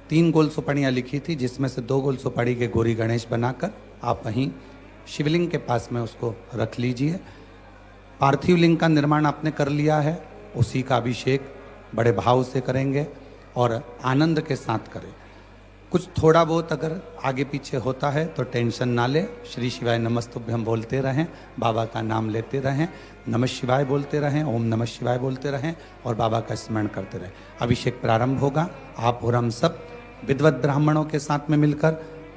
3 गोल सुपाड़ियाँ लिखी थी, जिसमें से 2 गोल सुपाड़ी के गौरी गणेश बनाकर आप वहीं शिवलिंग के पास में उसको रख लीजिए। पार्थिव लिंग का निर्माण आपने कर लिया है, उसी का अभिषेक बड़े भाव से करेंगे और आनंद के साथ करें। कुछ थोड़ा बहुत अगर आगे पीछे होता है तो टेंशन ना ले, श्री शिवाय नमस्तुभ्यं हम बोलते रहें, बाबा का नाम लेते रहें, नमः शिवाय बोलते रहें, ओम नमः शिवाय बोलते रहें और बाबा का स्मरण करते रहें। अभिषेक प्रारंभ होगा। आप और हम सब विद्वत ब्राह्मणों के साथ में मिलकर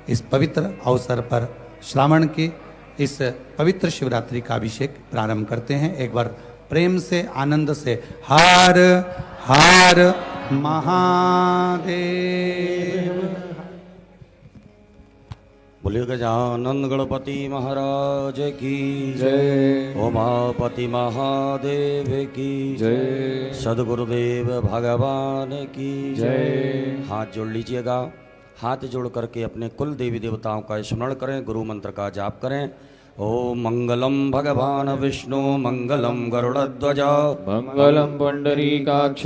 इस पवित्र अवसर पर श्रावण की इस पवित्र शिवरात्रि का अभिषेक प्रारंभ करते हैं। एक बार प्रेम से आनंद से हर हर महादेव। बोलिए गजानन गणपति महाराज की जय। उमापति महादेव की जय। सदगुरुदेव भगवान की जय। हाथ जोड़ लीजिएगा। हाथ जोड़ करके अपने कुल देवी देवताओं का स्मरण करें, गुरु मंत्र का जाप करें। ओम मंगलम भगवान विष्णु मंगलम गरुड़ध्वज मंगलम पुंडरीकाक्ष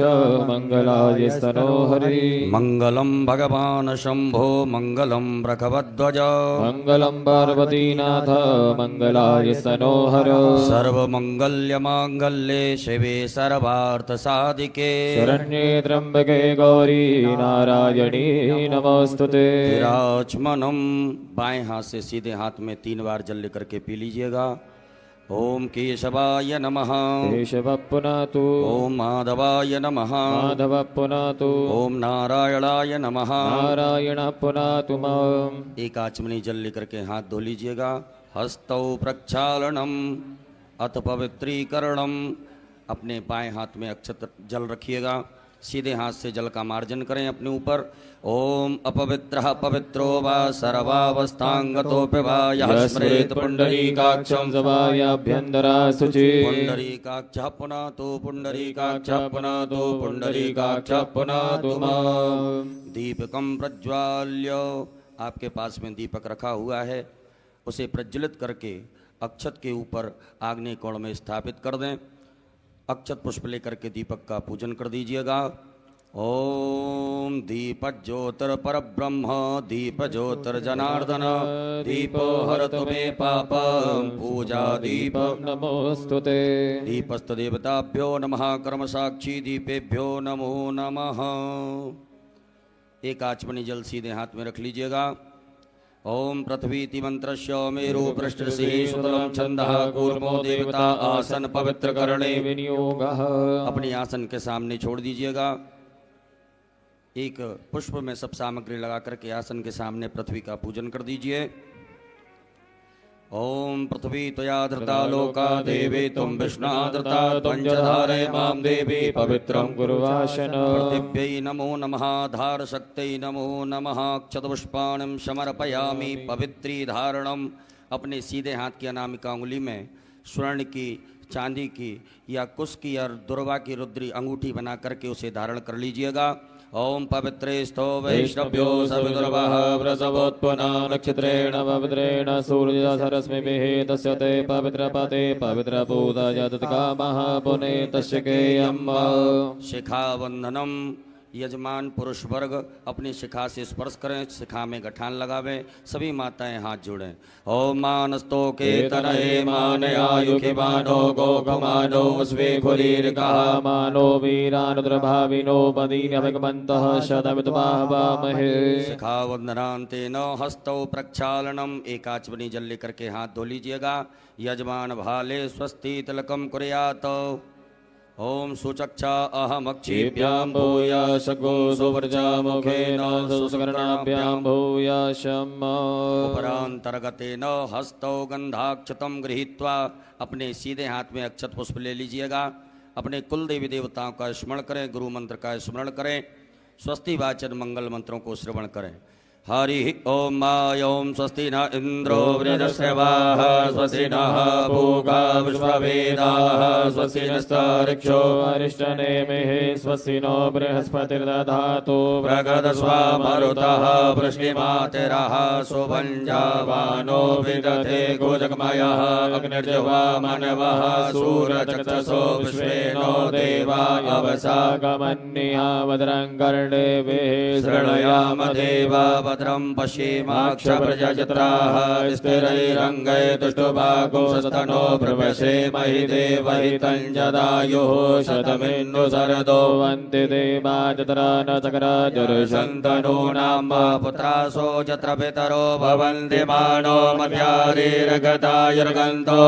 मंगलाय स्तनोहरि मंगलम भगवान शंभो मंगलम वृषभध्वज मंगलम पार्वतीनाथ मंगलाय स्तनोहर सर्वमंगल्य मांगल्ये शिवे सर्वार्थ साधिके शरण्ये त्र्यंबके गौरी नारायणी नमोस्तुते। विराजमनम। बाएं हाथ से सीधे हाथ में 3 बार जल लेकर के पी लीजिएगा। ओम केशवाय नमः केशव पुनातु ओम माधवाय नमः माधव पुनातु ओम नारायणाय नमः नारायण पुनातु माम। एक आचमनी जल लेकर के हाथ धो लीजिएगा। हस्तौ प्रक्षालनम अथ पवित्रीकरणम। अपने बाएं हाथ में अक्षत जल रखिएगा, सीधे हाथ से जल का मार्जन करें अपने ऊपर। ओम अपवित्रः पवित्रो वा सर्वावस्थांगतोऽपि वा यः स्मरेत् पुंडरीकाक्षं सभायाभ्यन्तरा शुचि पुंडरीकाक्षः पुनातु पुंडरीकाक्षः पुनातु पुंडरीकाक्षः पुनातु माम्। दीपकं प्रज्वाल्य। आपके पास में दीपक रखा हुआ है, उसे प्रज्वलित करके अक्षत के ऊपर आग्नेय कोण में स्थापित कर दें। अक्षत पुष्प लेकर के दीपक का पूजन कर दीजिएगा। ओम दीप ज्योतिर पर ब्रह्म दीप ज्योतिर जनार्दन दीपो हरतु मे पापं पूजा दीप नमोस्तुते। दीपस्त देवताभ्यो नमः कर्म साक्षी दीपेभ्यो नमो नमः। एक आचमनी जल सीधे हाथ में रख लीजिएगा। ओम पृथ्वीति मंत्रस्य मेरु पृष्ठसिंह सुतलं छंदः कूर्मो देवता आसन पवित्र करणे विनियोगः। अपनी आसन के सामने छोड़ दीजिएगा। एक पुष्प में सब सामग्री लगा करके आसन के सामने पृथ्वी का पूजन कर दीजिए। ओम पृथ्वी त्वया धृता लोका देवी तुम विष्णाधृता त्वं च धारय मां देवी पवित्रं गुरुवाशन। पृथिव्यै नमो नमः धार शक्त्यै नमो नमः क्षतपुष्पाणं समर्पयामि पवित्री धारणम। अपने सीधे हाथ की अनामिका उंगली में स्वर्ण की, चांदी की या कुश की या दुर्वा की रुद्री अंगूठी बना करके उसे धारण कर लीजिएगा। ओम पवित्रे स्थो वैष्णव्यो सविदुर्वः व्रसवोत्पन्ना नक्षत्रेण पवित्रेण सूर्यसरस्मिभिः तस्य ते पवित्रपते पवित्रपूता जतत्कामः पुने तस्य केयम्। शिखावंदनम। यजमान पुरुष वर्ग अपनी शिखा से स्पर्श करें, शिखा में गठान लगावें। सभी माताएं हाथ जोड़ें। ओम मानस्तो के तनये मानयायुखि मानो गोगमानो स्वेखुरीर्कः मानो वीरानुद्रभाविनो पदीनभगवन्तः शतमितुमाहवामहे। शिखावंदनान्तेन हस्तौ प्रक्षालनम। एक आचमनी जल लेकर के हाथ धो लीजिएगा। यजमान भाले स्वस्ति तिलकम कुर्यात्। ओम सुचक्षा अहमक्षिभ्यां भूयाशगो सुवर्जामुखेन सुसकर्णाभ्यां भूयाशम्। उपरांतर्गतेन हस्तौ गंधाक्षतं गृहीत्वा। अपने सीधे हाथ में अक्षत पुष्प ले लीजिएगा। अपने कुल देवी देवताओं का स्मरण करें, गुरु मंत्र का स्मरण करें, स्वस्ति वाचन मंगल मंत्रों को श्रवण करें। हरिः ॐ ॐ स्वस्ति न इन्द्रो वृद्धश्रवाः स्वस्ति नः पूगा विश्ववेदाः स्वस्ति नस्तार्क्ष्यो अरिष्टनेमिः स्वस्ति नो बृहस्पतिर्दधातु प्रगदस्वामरुतः वृष्टिमातिरः सुभञ्जावानो विदधे गोजगमयः अग्निर्जवामनवः सूरचक्षसो विश्वेनो देवा अवसागमन्निहा भद्रं कर्णेभिः शृणयाम देवा भद्रं पश्येमाक्षप्रजत्राः स्थिरैरङ्गै तुष्टुभागोस्तनो प्रवशे महि देवहितं जदायुः शतमिन्नु शरदो वन्ति देवा जत्रा न चक्राजुर्शन्तनो शन्तनूनां पुत्रासो यत्र पितरो भवन्ति मानो मध्यारीर्गतायुर्गन्तो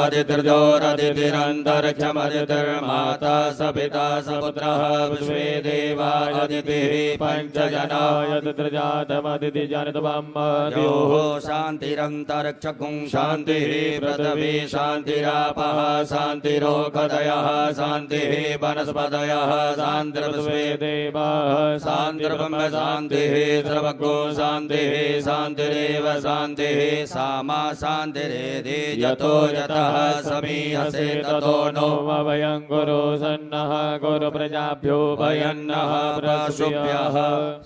अदितिर्जोरदितिरन्तरिक्षमदितिर्माता स पिता स पुत्रः विश्वे देवा अदितिः पञ्चजनाय जातमदितिजनितवम्मद्योः शान्तिरन्तरिक्षगुं शान्तिः पृथिवी शान्तिरापः शान्तिरोगदयः शान्तिः वनस्पतयः शान्तिर्विश्वे देवाः शान्तिर्ब्रह्म शान्तिः सर्वगो शान्तिः शान्तिरेव शान्तिः सामा शान्तिरेधि यतो यतः समीहसे ततो नो वयं गुरु सन्नः गुरु प्रजाभ्यो भयन्नः प्रशुभ्यः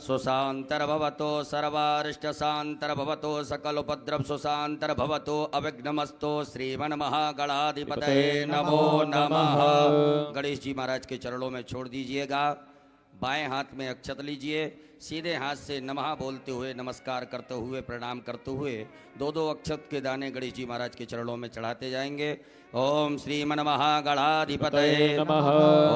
सुशान्तर्भवतो सर्वारिष्टशान्तर्भवतो सकलोपद्रव सुशान्तर्भवतो अविघ्नमस्तो श्रीमन्महागणाधिपतये नमो नमः। गणेश जी महाराज के चरणों में छोड़ दीजिएगा। बाएं हाथ में अक्षत लीजिए, सीधे हाथ से नमः बोलते हुए नमस्कार करते हुए प्रणाम करते हुए दो दो अक्षत के दाने गणेश जी महाराज के चरणों में चढ़ाते जाएंगे। ओम श्रीमन्महागणाधिपतये नमः।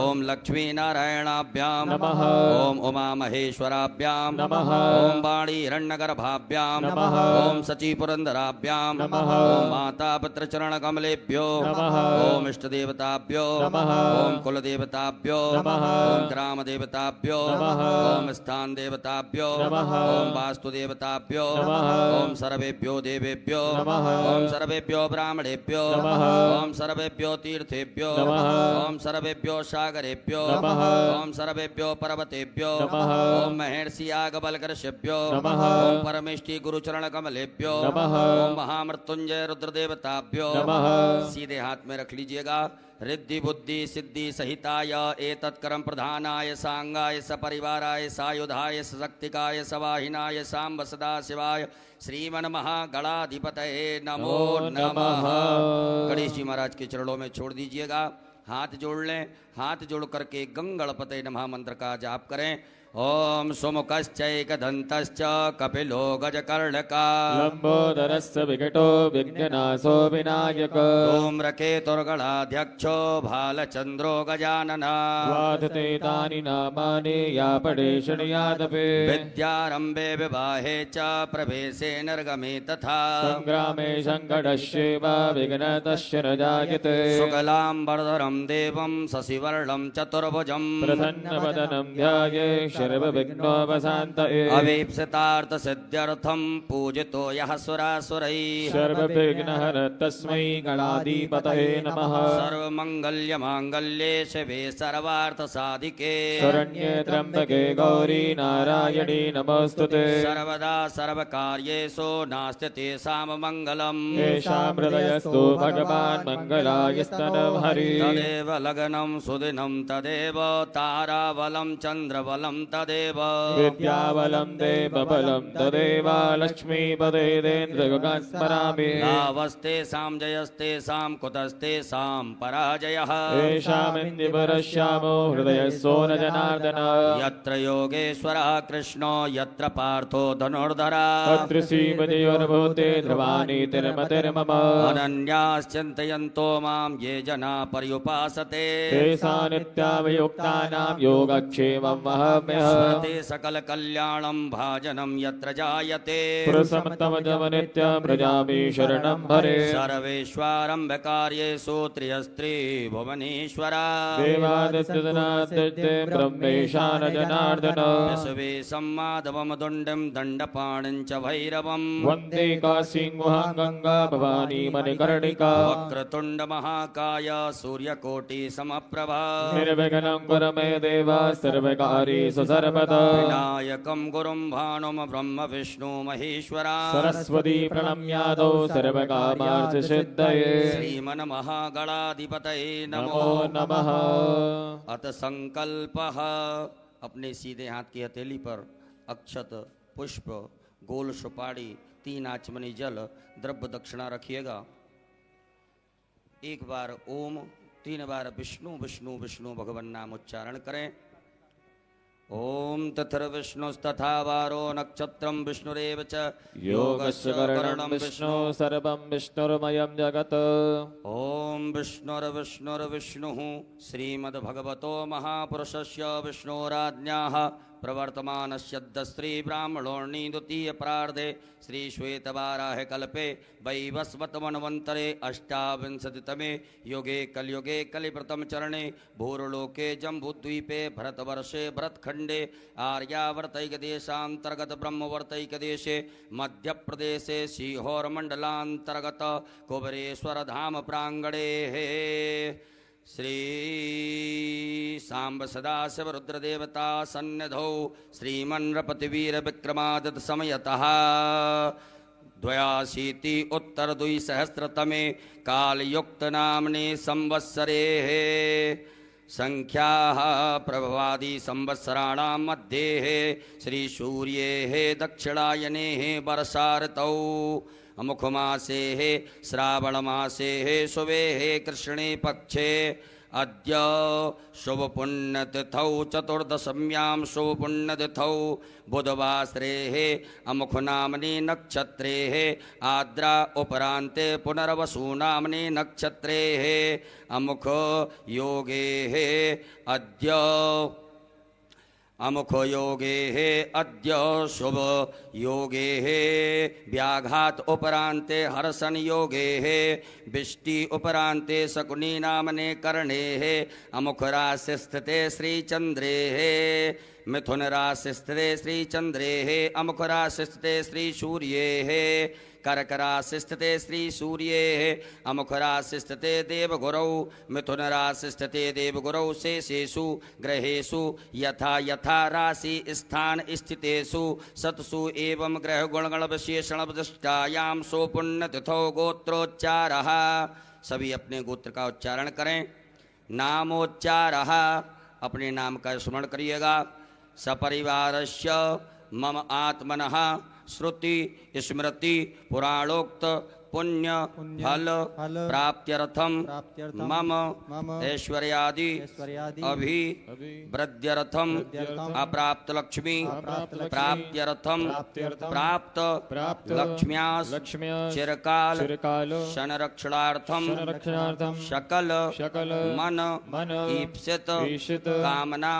ओम लक्ष्मी नारायणाभ्यां नमः। ओम उमा महेश्वराभ्यां नमः। ओम वाणी हिरण्यगर्भाभ्यां नमः। ओम सची पुरंदराभ्यां नमः। ओम माता पुत्र चरण कमलेभ्यो नमः। ओम इष्ट देवताभ्यो नमः। ओम कुल देवताभ्यो नमः। ओम ग्राम देवताभ्यो नमः। ओम स्थान देवताभ्यो नमः। ओम वास्तु देवताभ्यो नमः। ओम सर्वेभ्यो देवेभ्यो नमः। ओम सर्वेभ्यो ब्राह्मणेभ्यो नमः। ओम सर्वेभ्यो तीर्थेभ्यो नमः। ओम सर्वेभ्यो सागरेभ्यो नमः। ओम सर्वेभ्यो पर्वतेभ्यो नमः। ओम महर्षि यागबलकर्षेभ्यो नमः। ओम परमेष्टि गुरुचरण कमलेभ्यो नमः। ओम महामृत्युंजय रुद्र देवताभ्यो नमः। सीधे हाथ में रख लीजिएगा। रिद्धि बुद्धि सिद्धि सहिताय एतत्कर्म प्रधानाय सांगाय सपरिवाराय सायुधाय सशक्तिकाय सवाहिनाय सांब सदा शिवाय श्रीमन्महागणाधिपतये नमो नमः। गणेश जी महाराज के चरणों में छोड़ दीजिएगा। हाथ जोड़ लें। हाथ जोड़ करके गंगणपतये नमः मंत्र का जाप करें। ओम सुमुखश्चैकदन्तश्च कपिलो गजकर्णका लंबोदरस्य विकटो विघ्ननाशो विनायक धूम्रकेतुर्गणाध्यक्षो भालचन्द्रो गजानन वाधते तानि नामानि या पठे शृणुयादपि विद्यारम्भे विवाहे च प्रवेशे निर्गमे तथा संग्रामे संकटस्यैव विघ्नतस्य न जायते शुक्लाम्बरधरं देवं शशिवर्णं चतुर्भुजं प्रसन्नवदनं ध्याये सर्वविघ्नोपशान्तये अवीप्सितार्थसिद्ध्यर्थं पूजितो यः सुरासुरैः सर्वविघ्नहर तस्मै गणाधिपतये नमः सर्वमङ्गल्यमाङ्गल्ये शिवे सर्वार्थसाधिके शरण्ये त्र्यम्बके गौरी नारायणी नमोऽस्तुते सर्वदा सर्वकार्येषु नास्ति तेषां मङ्गलम् येषां हृदयस्तु भगवान् मङ्गलायस्तनं हरि तदेव लग्नं सुदिनं तदेव ताराबलं चन्द्रबलं तदेव विद्याबलं देवबलं तदेव लक्ष्मीपदेन्द्रगुणं स्मरामि लाभस्तेषां जयस्तेषां कुतस्तेषां पराजयः येषामिन्द्रिपरश्यामो हृदयस्थो न जनार्दन यत्र योगेश्वरः कृष्णो यत्र पार्थो धनुर्धरा तत्र श्रीमतिर्भूते ध्रुवाणि तिर्मतिर्मम अनन्याश्चिन्तयन्तो मां ये जना पर्युपासते तेषां नित्याभियुक्तानां योगक्षेमं वहाम्यहम् स्मृति सकल कल्याणं भाजनं यत्र जायते पुरुषमतमजम नित्यं व्रजामि शरणं हरे सर्वेश्वरम्भकार्येषु त्रियस्त्री भुवनेश्वरा देवादित्यजनादित्ये ब्रह्मेशान जनार्दन विश्वे सम्माधवं दुण्डं दण्डपाणिं च भैरवम् वन्दे काशीं गुहां गङ्गा भवानी मणिकर्णिका वक्रतुण्ड महाकाय सूर्यकोटि समप्रभा निर्विघ्नं कुरु मे देव सर्वकार्येषु सर्वदा विनायकं गुरुं भानुं ब्रह्म विष्णु महेश्वरा सरस्वती प्रणम्यादौ सर्वकामार्थसिद्धये श्रीमन्महागणाधिपतये नमो नमः। अत संकल्पः। अपने सीधे हाथ की हथेली पर अक्षत, पुष्प, गोल सुपारी, 3 आचमनी जल, द्रव्य दक्षिणा रखिएगा। एक बार ओम, 3 बार विष्णु विष्णु विष्णु भगवान नाम उच्चारण करें। ओम तथर्विष्णुस्तथा वारो नक्षत्रं विष्णुरेव च योगस्य करणं विष्णु सर्वं विष्णुर्मयं जगत्। ओम विष्णुर्विष्णुर्विष्णुः श्रीमद्भगवतो महापुरुषस्य विष्णोराज्ञाः प्रवर्तमानस्य श्री ब्राह्मणोर्णि द्वितीय प्रार्धे श्री श्वेतवाराह कल्पे वैवस्वतमन्वन्तरे अष्टाविंशतितमे युगे कलियुगे कलिव्रतम चरणे भूर्लोके जम्बूद्वीपे भरतवर्षे भरतखंडे आर्यावर्तैकदेशान्तर्गत ब्रह्मवर्तैकदेशे मध्यप्रदेशे सीहोरमण्डलान्तर्गत कुबरेश्वर धाम प्रांगणे श्री सांब सदाशिव रुद्रदेवता सन्निधौ श्रीमन्नृपतिवीर विक्रमादित्य समयतः 82 उत्तर 2सहस्रतमे कालयुक्त नामने संवत्सरे संख्याः प्रभवादि संवत्सराणां मध्ये श्री सूर्ये दक्षिणायने वर्षाऋतौ अमुखमासे श्रावणमासे शुभे कृष्णे पक्षे अद्य शुभपुण्यतिथौ चतुर्दशम्यां शुभपुण्यतिथौ बुधवासरे अमुखनाम्नि नक्षत्रे आद्रा उपरान्ते पुनर्वसु नाम्नि नक्षत्रे अमुख योगे अद्य अमुख योगे अद्य शुभ योगे व्याघात उपरान्ते हर्षण योगे बिष्टि उपरान्ते शकुनी नामने कर्णे अमुख राशि स्थिते श्रीचन्द्रे मिथुन राशि स्थिते श्रीचन्द्रे अमुख राशि स्थिते श्री सूर्ये कर्क राशि स्थिते श्री सूर्ये अमुख राशि स्थिते देवगुरौ मिथुन राशि स्थिते देवगुरौ शेषेषु ग्रहेषु यथा यथा राशि स्थान स्थितेषु सत्सु एवं ग्रह गुणगण विशेषण विशिष्टायां सुपुण्यतिथौ गोत्रोच्चारः। सभी अपने गोत्र का उच्चारण करें। नामोच्चारः, अपने नाम का स्मरण करिएगा। सपरिवारस्य मम आत्मनः श्रुति स्मृति पुराणोक्त पुण्य फल प्राप्त्यर्थम मम ऐश्वर्यादि अभि वृद्ध्यर्थम अप्राप्त लक्ष्मी प्राप्त्यर्थम प्राप्त लक्ष्म्यास चिरकाल संरक्षणार्थम सकल मन ईप्सित कामना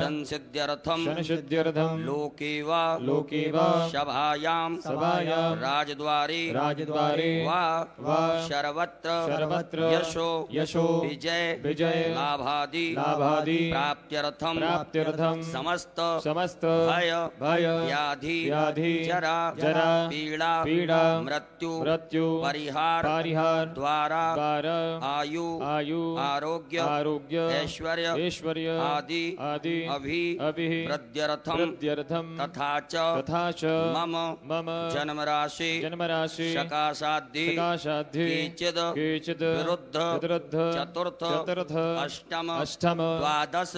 संसिद्ध्यर्थम लोके वा सभायां राजद्वारे वा सर्वत्र यशो विजय लाभादि प्राप्त्यर्थम समस्त भय व्याधि जरा पीड़ा मृत्यु परिहार द्वारा आयु आरोग्य ऐश्वर्य आदि अभि वृद्ध्यर्थम तथा च मम जन्म राशि सकाशाद्धि केचिद विरुद्ध चतुर्थ अष्टम द्वादश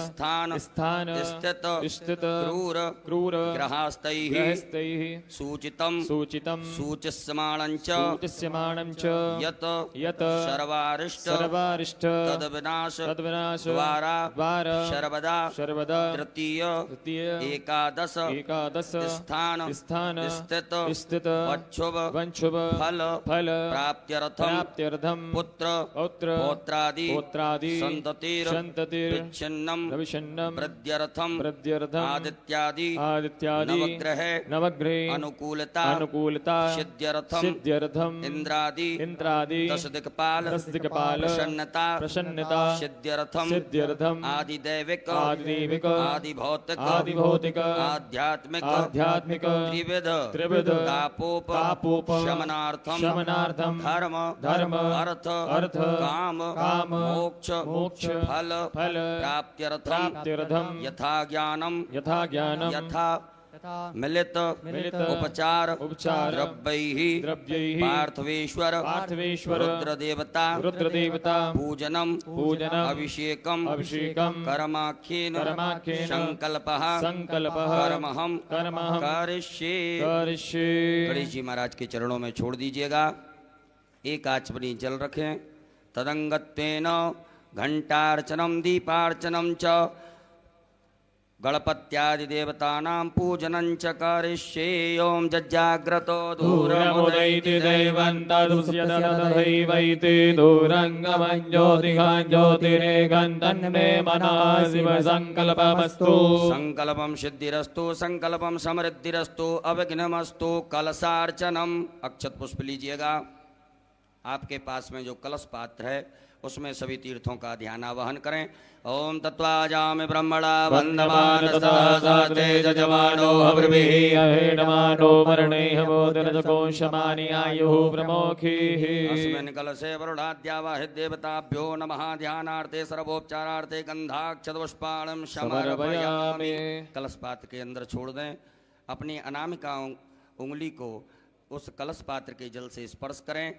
स्थान स्थित क्रूर ग्रहास्तैः सूचितं सूचिस्यमाणं च यत् सर्वारिष्ट तद्विनाश द्वारा सर्वदा तृतीय एकादश स्थान स्थित वंशुभ फल प्राप्त्यर्थम पुत्र पौत्रादि संततिर् विच्छिन्नं वृद्ध्यर्थम आदित्यादि नवग्रह अनुकूलता सिद्ध्यर्थम इंद्रादि दश दिक्पाल प्रसन्नता सिद्ध्यर्थम आदिदैविक आदिभौतिक आध्यात्मिक त्रिविध तापोप शमनार्थम धर्म अर्थ काम मोक्ष फल प्राप्त्यर्थम यथा ज्ञानम यथा मिलित उपचार द्रव्यैः पार्थवेश्वर रुद्रदेवता पूजनम अभिषेकम कर्माख्येन संकल्पः कर्महम करिष्ये। गणेश जी महाराज के चरणों में छोड़ दीजिएगा। एक आचमनी जल रखें। तदंगत्वेन घंटार्चनम दीपार्चनम च गणपत्यादि देवतानां पूजनं च करिष्ये। ओम जज्जाग्रतो दूरमुदैति दैवन्तदुष्यततथैवैति दूरङ्गमं ज्योतिषं ज्योतिरेकं तन्मे मनः शिव संकल्पमस्तु। संकल्पम सिद्धिरस्तु संकल्पम समृद्धिरस्तु अविघ्नमस्तु। कलशार्चनम अक्षत पुष्प लीजिएगा। आपके पास में जो कलश पात्र है उसमें सभी तीर्थों का ध्यान आवाहन करें। ओम तत्वाजामि ब्रह्मणा वन्दमान सदा तेज जमानो अब्रवीहि अहेडमानो वर्णेह बोधनकोशमानि आयुः प्रमोखीः। अस्मिन् कलशे वरुणाद्यावाहि देवताभ्यो नमः। ध्यानार्थे सर्वोपचारार्थे गंधाक्षतपुष्पाणं समर्पयामि। कलश पात्र के अंदर छोड़ दें। अपनी अनामिका उंगली को उस कलश पात्र के जल से स्पर्श करें।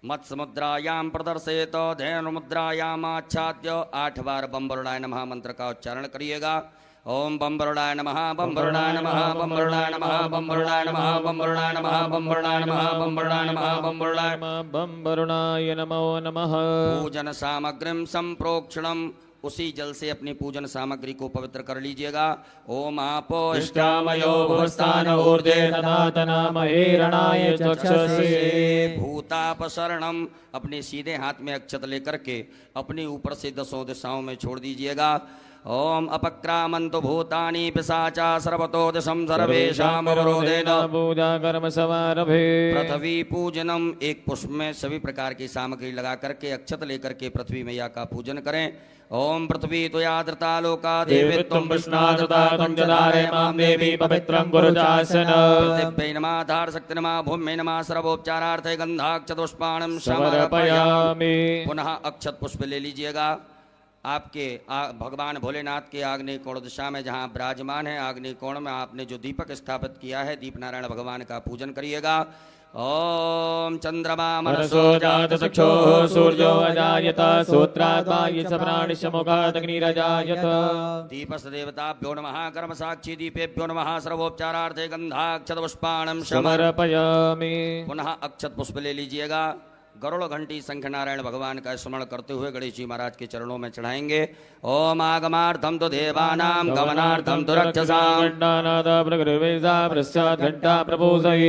मत्स्य मुद्रायाम प्रदर्शयेत धैर्य मुद्रायाम आच्छाद्य 8 बार बम वरुणाय नमः मंत्र का उच्चारण करिएगा। ओम बम वरुणाय नमः बम वरुणाय नमः बम वरुणाय नमः बम वरुणाय नमः बम वरुणाय नमः बम वरुणाय नमः बम वरुणाय नमः बम वरुणाय बम वरुणाय नमो नमः। पूजन सामग्रीम संप्रोक्षणम उसी जल से अपनी पूजन सामग्री को पवित्र कर लीजिएगा। ओम आपो इष्टामयो भुवस्थान ऊर्जे तनातनामहे रणाय चक्षसे। भूतापसरणम अपने सीधे हाथ में अक्षत लेकर के अपने ऊपर से 10 दिशाओं में छोड़ दीजिएगा। ओम अपक्रामन्तु भूतानि पिशाचा सर्वतो दिशं सर्वेषां अवरोधेन पूजा कर्म समारभे। पृथ्वी पूजनम एक पुष्प में सभी प्रकार की सामग्री लगा करके अक्षत लेकर के पृथ्वी मैया का पूजन करें। ओम पृथ्वी त्वयादृता लोका देवी त्वं विष्णादृता त्वं च धारय मां देवी पवित्रं गुरुजासन। पृथिव्यै नमः धारशक्ति नमः भूम्यै नमः सर्वोपचारार्थे गंधाक्षतपुष्पाणं समर्पयामि। पुनः अक्षत पुष्प ले लीजिएगा। आपके भगवान भोलेनाथ के आग्नेय कोण दिशा में जहाँ विराजमान है आग्नेय कोण में आपने जो दीपक स्थापित किया है दीप नारायण भगवान का पूजन करिएगा। ओम चंद्रमा मनसो जात चक्षुः सूर्यो अजायत सूत्रात् वायुश्च प्राणिश्च अग्निरजायत। दीपस्य देवताभ्यो नमः कर्म साक्षी दीपेभ्यो नमः सर्वोपचारार्थे गंधाक्षत पुष्पाणं समर्पयामि। पुनः अक्षत पुष्प ले लीजिएगा। गरुड़ घंटी संख्य नारायण भगवान का स्मरण करते हुए गणेश जी महाराज के चरणों में चढ़ाएंगे। ओम आगमार्थम तो देवानां गमनार्थम तो रक्षसां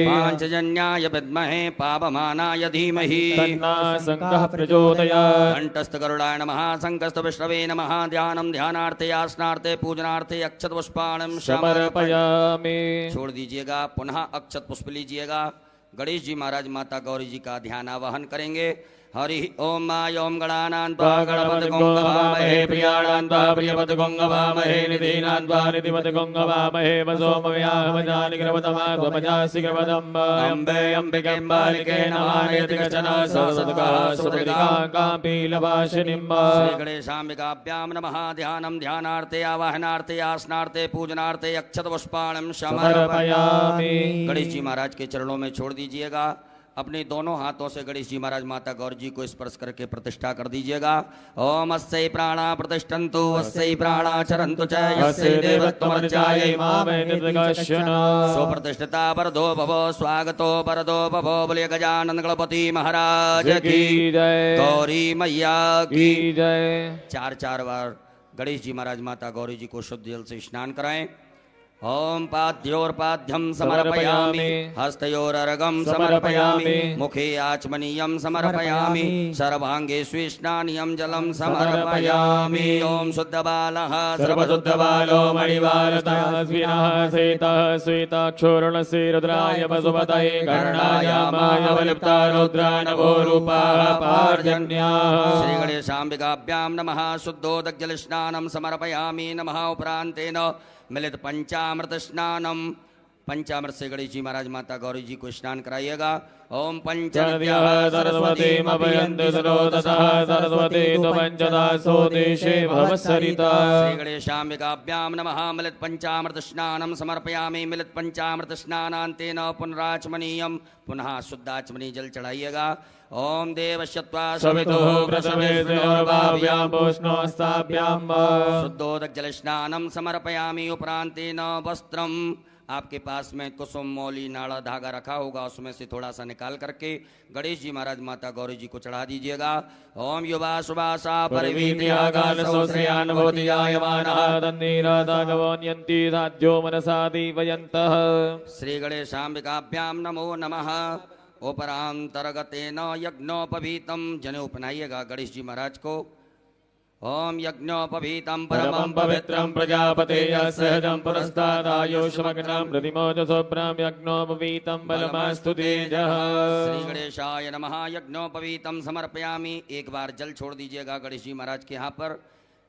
पांचजन्याय विद्महे पावमानाय धीमहि तन्नः शंखः प्रचोदयात्। घंटस्थ गरुडाय नमः शंखस्थ विष्णवे नमः। ध्यानम ध्यानार्थे आसनार्थे पूजनार्थे अक्षत पुष्पाणं समर्पयामि। छोड़ दीजिएगा। पुनः अक्षत पुष्प लीजिएगा। गणेश जी महाराज माता गौरी जी का ध्यान आवाहन करेंगे। हरि ओम माय ओम गणानां त्वा गणपतिगुं गवामहे प्रियाणां त्वा प्रियपतिगुं गवामहे निधीनां त्वा निधिपतिगुं गवामहे वसोमव्याहमजानिग्रवतमात्मजासिग्रवदम्ब अम्बे अम्बिके बालिके नमानेति कचन सहस्रकापीलवासिनिम्ब। श्री गणेशाम्बिकाभ्यां नमः। ध्यानं ध्यानार्थे आवाहनार्थे आसनार्थे पूजनार्थे अक्षत पुष्पाणं समर्पयामि। गणेश जी महाराज के चरणों में छोड़ दीजिएगा। अपने दोनों हाथों से गणेश जी महाराज माता गौरी जी को स्पर्श करके प्रतिष्ठा कर दीजिएगा। ओम अस्यै प्राणा प्रतिष्ठन्तु अस्यै प्राणा चरन्तु च यस्यै देवत्वमर्चायै मामेकश्चन। सुप्रतिष्ठिता वरदो भवो स्वागतो वरदो भवो। बोलिए गजानन गणपति महाराज की जय। गौरी मैया की जय। 4 बार गणेश जी महाराज माता गौरी जी को शुद्ध जल से स्नान कराएं। ओम पाद्योर्पाद्यं समर्पयामि हस्तयोरर्घं समर्पयामि मुखे आचमनीयं समर्पयामि सर्वांगे स्विष्णानियं जलं समर्पयामि। ओम शुद्धबालः सर्वशुद्धबालो मणिवालतस्विनः सेतः श्वेताक्षोर्णस्य रुद्राय वसुपतये कर्णाय मायवलिप्ता रुद्रा नभो रूपाः पार्जन्याः। श्री गणेशाम्बिकाभ्यां नमः। शुद्धोदग्जलस्नानं समर्पयामि। नमः उपरान्तेन मिलित पंचामृत स्नानम पंचामृत से गणेश जी महाराज माता गौरी जी को स्नान कराइएगा। ओम चन्द्यः सरस्वतीमभयन्तु सरोदसः सरस्वती त्वपञ्चदासो देशे भवत्सरिता। श्री गणेशाम्बिकाभ्यां नमः। मिलित पंचामृत स्नानं समर्पयामि। मिलित पंचामृत स्नानान्तेन पुनराचमनीयं। पुनः शुद्धाचमनी जल चढ़ाइएगा। ओम देवश्यत्वा सवितुः प्रसवेस्योर्भाव्यां पूष्णोस्ताभ्यां शुद्धोदक जल स्नानं समर्पयामि। उपरांतेन वस्त्रम, आपके पास में कुसुम मौली नाड़ा धागा रखा होगा, उसमें से थोड़ा सा निकाल करके गणेश जी महाराज माता गौरी जी को चढ़ा दीजिएगा। ओम युवा सुभाषा परिवीर्यागानसोश्रयान्वोतियायमानः राज्यो मनसा दीपयन्तः। श्री गणेशाम्बिकाभ्यां नमो नमः। उपरांतर्गतेन यज्ञोपवीतम, जनेऊ पहनाइएगा गणेश जी महाराज को। ओम यज्ञोपवीतम परमं पवित्रं प्रजापतेः सहजं पुरस्तादायुष्मग्नं प्रतिमोजसोभ्रं यज्ञोपवीतं बलमास्तु तेजः। श्री गणेशाय नमः। यज्ञोपवीतम समर्पयामि। एक बार जल छोड़ दीजिएगा गणेश जी महाराज के यहाँ पर।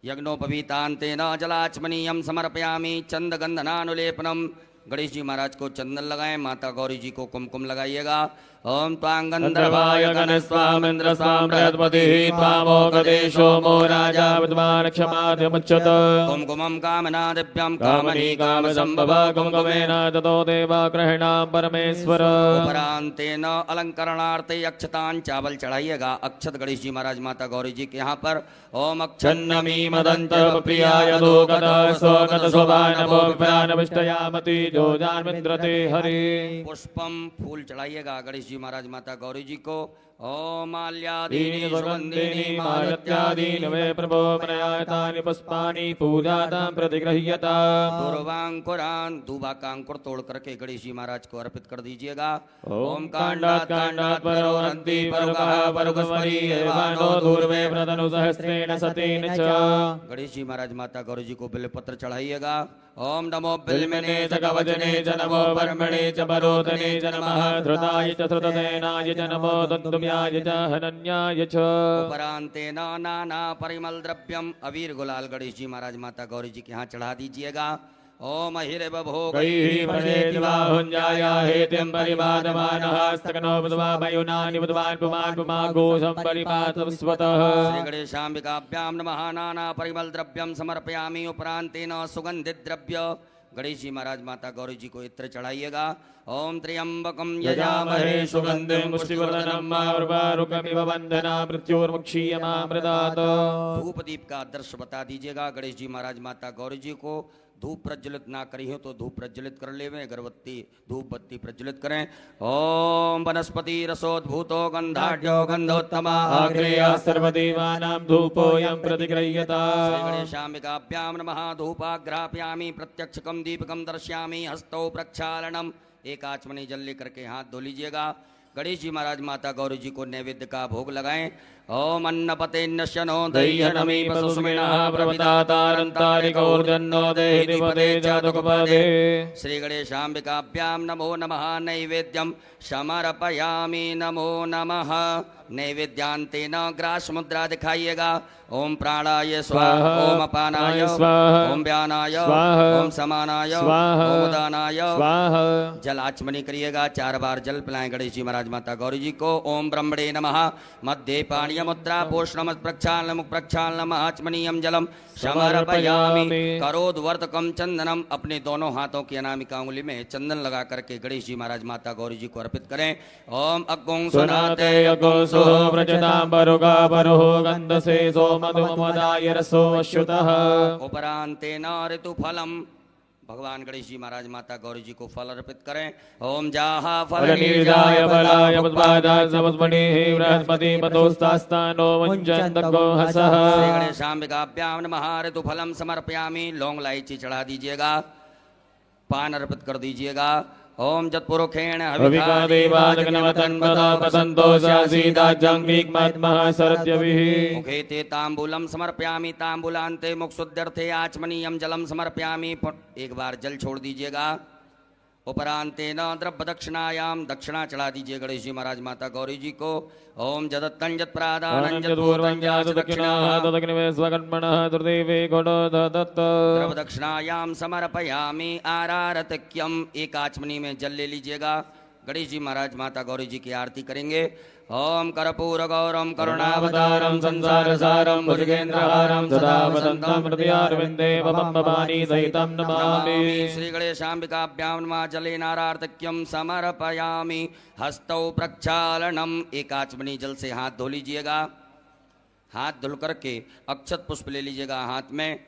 यज्ञोपवीतांतेन जलाचमनीयं समर्पयामि। चंदगंधनानुलेपनम, गणेश जी महाराज को चंदन लगाएं। माता गौरी जी को कुमकुम लगाइएगा। ओम गंधर्वाय गणस्वामिन्द्र स्वाम बृहस्पतिः त्वामोगदेशो मो राजा विद्वान् क्षमाद्यमुच्यत। कुमकुमं कामना दिव्यं कामनी काम संभव कुमकुमेन ततो देवा गृह्णां परमेश्वर। उपरांतेन अलंकरणार्थे अक्षतान चावल चढ़ाइएगा। अक्षत गणेश जी महाराज माता गौरी जी के यहाँ पर। ओम छन्नमी मदंत प्रियाय दोगत स्वगत शोभानवो विप्रानविष्टयामति जोजान मित्रते हरि। पुष्पम, फूल चढ़ाइएगा गणेश जी महाराज माता गौरी जी को। ओम माल्यादीनि सुगन्धीनि मालत्यादीनि वे प्रभो मनयातानि पुष्पाणि पूजातां प्रतिगृह्यता। दूर्वांकुरान, दूबा का अंकुर तोड़ करके गणेश जी महाराज को अर्पित कर दीजिएगा। ओम कांडात् कांडात् परोरन्ति परुकः परुकस्मरी एवानो दूर्वे प्रतनु सहस्रेण सतेन च। गणेश जी महाराज माता गौरी जी को बिल्वपत्र चढ़ाइएगा। ओम नमो बिल्वने च कवचने च नमो वर्मणे च परोदने च नमः। धृताय च धृतसेनाय च नमो दन्तुम्याय च हनन्याय च। उपरांतेन नाना परिमल द्रव्यम, अबीर गुलाल गणेश जी महाराज माता गौरी जी के यहाँ चढ़ा दीजिएगा। ओम हिरव भोग हेतिं परिवादमानः स्तकनो बुधवा मयुनानि बुधवान् पुमान् पुमाघोषं परिपातं स्वतः। श्री गणेशाम्बिकाभ्यां नमः। नाना परिमल द्रव्यम समर्पयामि। उपरांतेन सुगंधित द्रव्य गणेश जी महाराज माता गौरी जी को इत्र चढ़ाइएगा। ओम त्र्यंबकम यजामहे सुगंधिं पुष्टिवर्धनम् उर्वारुकमिव वन्दना मृत्युर्मुक्षीयमामृतात्। धूप दीप का आदर्श बता दीजिएगा। गणेश जी महाराज माता गौरी जी को धूप प्रज्वलित ना करी हो तो धूप प्रज्वलित कर ले, अगरबत्ती धूप बत्ती प्रज्वलित करें। ओम वनस्पति रसोद्भूतो गंधाढ्यो गंधोत्तमा आग्रेयः सर्वदेवानां धूपोऽयं प्रतिगृह्यता। श्री गणेशाम्बिकाभ्यां नमः। धूपाग्रापयामि। प्रत्यक्षकम दीपकम दर्शयामि। हस्तौ प्रक्षालनम, एक आचमनी जल लेकर के हाथ धो लीजिएगा। गणेश जी महाराज माता गौरी जी को नैवेद्य का भोग लगाएं। ओम अन्नपते नश्यनो दह्यनमी पशुमिनः प्रवतातारन्तारिकौर्जन्नो देहिपदे जातकपदे। श्री गणेशाम्बिकाभ्यां नमो नमः। नैवेद्यं समर्पयामि। नमो नमः। नैवेद्यांतेन ग्रास मुद्रा दिखाइएगा। ओम प्राणाय स्वाहा, ओम अपानाय स्वाहा, ओम व्यानाय स्वाहा, ओम समानाय स्वाहा, ओम उदानाय स्वाहा। जल आचमनी करिएगा। 4 बार जल पिलाएं गणेश जी महाराज माता गौरी जी को। ओम ब्रह्मणे नमः। मध्य पाणीय मुद्रा पोषणम प्रक्षालनम प्रक्षालनम आचमनीयम जलम समर्पयामि। करोद्वर्तकम चंदनम, अपने दोनों हाथों की अनामिका उंगली में चंदन लगा करके गणेश जी महाराज माता गौरी जी को अर्पित करें। ओम अग्गों सुनाते सो व्रजतां परुगा परुः गन्धसे सो मधुमदाय रसो अश्युतः। उपरांतेन ऋतुफलम, भगवान गणेश जी महाराज माता गौरी जी को फल अर्पित करें। ओम जाहा फलनीर्जाय फलाय पुष्पादाय समस्मणिः बृहस्पति पतोस्तास्तानो मुञ्चन्तको हसः। श्री गणेशाम्बिकाभ्यां नमः। ऋतुफलम समर्पयामि। लौंग इलायची चढ़ा दीजिएगा। पान अर्पित कर दीजिएगा। ओम जत्पुरुखेण हविका देवाजगनवतन्वता पसन्तो सासीदाजंगीक्मत्मः सरद्यभिः। मुखे ते तांबूलम समर्पयामि। तांबूलान्ते मुखशुद्ध्यर्थे आचमनीयम जलम समर्पयामि। एक बार जल छोड़ दीजिएगा। उपरांतेन द्रव्य दक्षिणायाम दक्षिणा चढ़ा दीजिए गणेश जी महाराज माता गौरी जी को। ओम जदत्तं जत्प्रादानं जत्पूर्वं दक्षिणाः तदग्निवे स्वकर्मणः दुर्देवे घोडो दत्त द्रव्य दक्षिणायाम समर्पयामि आरारतक्यम। एक आचमनी में जल ले लीजिएगा। गणेश जी महाराज माता गौरी जी की आरती करेंगे। ओम कर्पूर गौरम करुणावतारम संसार सारम भुजगेन्द्रहारम सदा वसंतम हृदयारविंदे भवम भवानी सहितं नमामि। श्री गणेशाम्बिकाभ्यां नमः जलेनारार्तक्यं समर्पयामि हस्तौ प्रक्षालनम। एक आचमनी जल से हाथ धो लीजिएगा। हाथ धुल करके अक्षत पुष्प ले लीजिएगा हाथ में।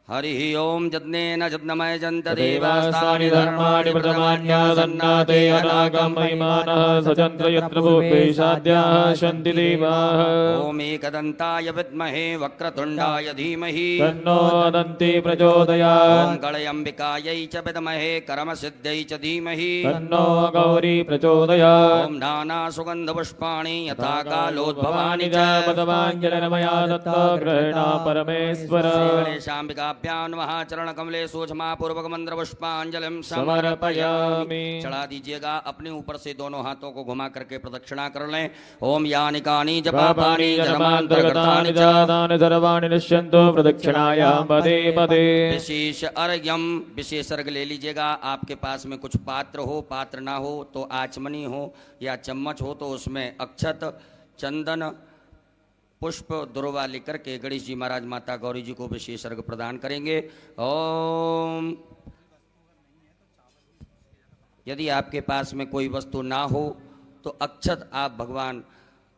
हरि ओम जज्ञेन जज्ञमय जंत देवास्तानि धर्माणि प्रथमान्यासन्नाते अनागम महिमानः सचन्द्र यत्र भूपेशाद्याः सन्ति देवाः। ओम एकदन्ताय विद्महे वक्रतुण्डाय धीमहि तन्नो दन्ति प्रचोदयात्। ओम गणयम्बिकायै च विद्महे कर्मसिद्ध्यै च धीमहि तन्नो गौरी प्रचोदयात्। ओम नाना सुगंध पुष्पाणि यथा कालोद्भवानि च पदवाञ्जलिर्मया दत्ता ग्रहणा परमेश्वर। गणेशाम्बिकाभ्यां नमः चरण कमले सोझमा पूर्वक मंत्र पुष्पांजलिं समर्पयामि। चढ़ा दीजिएगा। अपने ऊपर से दोनों हाथों को घुमा करके प्रदक्षिणा कर लें। ओम यानि कानि जपापानि जन्मान्तर्गतानि च तानि सर्वाणि नश्यन्तु प्रदक्षिणायां पदे पदे। विशेष अर्घ्यम विशेष अर्घ ले लीजिएगा। आपके पास में कुछ पात्र हो, पात्र ना हो तो आचमनी हो या चम्मच हो तो उसमें अक्षत चंदन पुष्प दुर्वा लेकर के गणेश जी महाराज माता गौरी जी को विशेष अर्घ प्रदान करेंगे। ओम यदि आपके पास में कोई वस्तु ना हो तो अक्षत आप भगवान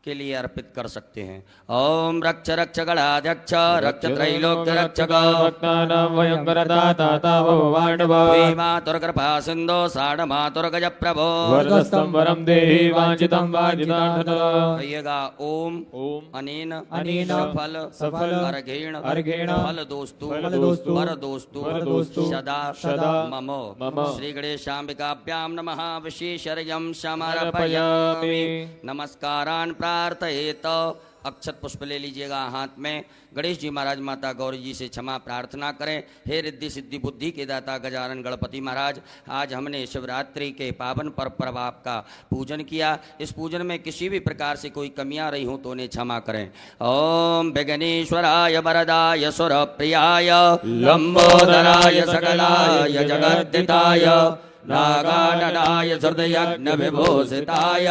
के लिए अर्पित कर सकते हैं। ओम रक्ष रक्ष गणाध्यक्ष रक्ष त्रैलोक्य रक्षक भक्तानां भयंकरदाता भगवान् मातुर्कृपा सिंधो साढ़ मातुर्गज प्रभो वरदस्तं वरं देहि वाञ्छितं वाञ्छितार्थः। कहिएगा ओम ओम अनेन अनेन सफल अर्घेण फल दोस्तु वर दोस्तु सदा सदा मम मम। श्री गणेशाम्बिकाभ्यां नमः विशेषर्घ्यं समर्पयामि। नमस्कारान् प्रार्थयेत। अक्षत पुष्प ले लीजिएगा हाथ में। गणेश जी महाराज माता गौरी जी से क्षमा प्रार्थना करें। हे रिद्धि सिद्धि बुद्धि के दाता गजानन गणपति महाराज, आज हमने शिवरात्रि के पावन पर्व आपका पूजन किया। इस पूजन में किसी भी प्रकार से कोई कमियां रही हो तो उन्हें क्षमा करें। ओम विघ्नेश्वराय वरदाय सुरप्रियाय लंबोदराय सकलाय जगद्दिताय नागाननाय हृदयज्ञ विभूषिताय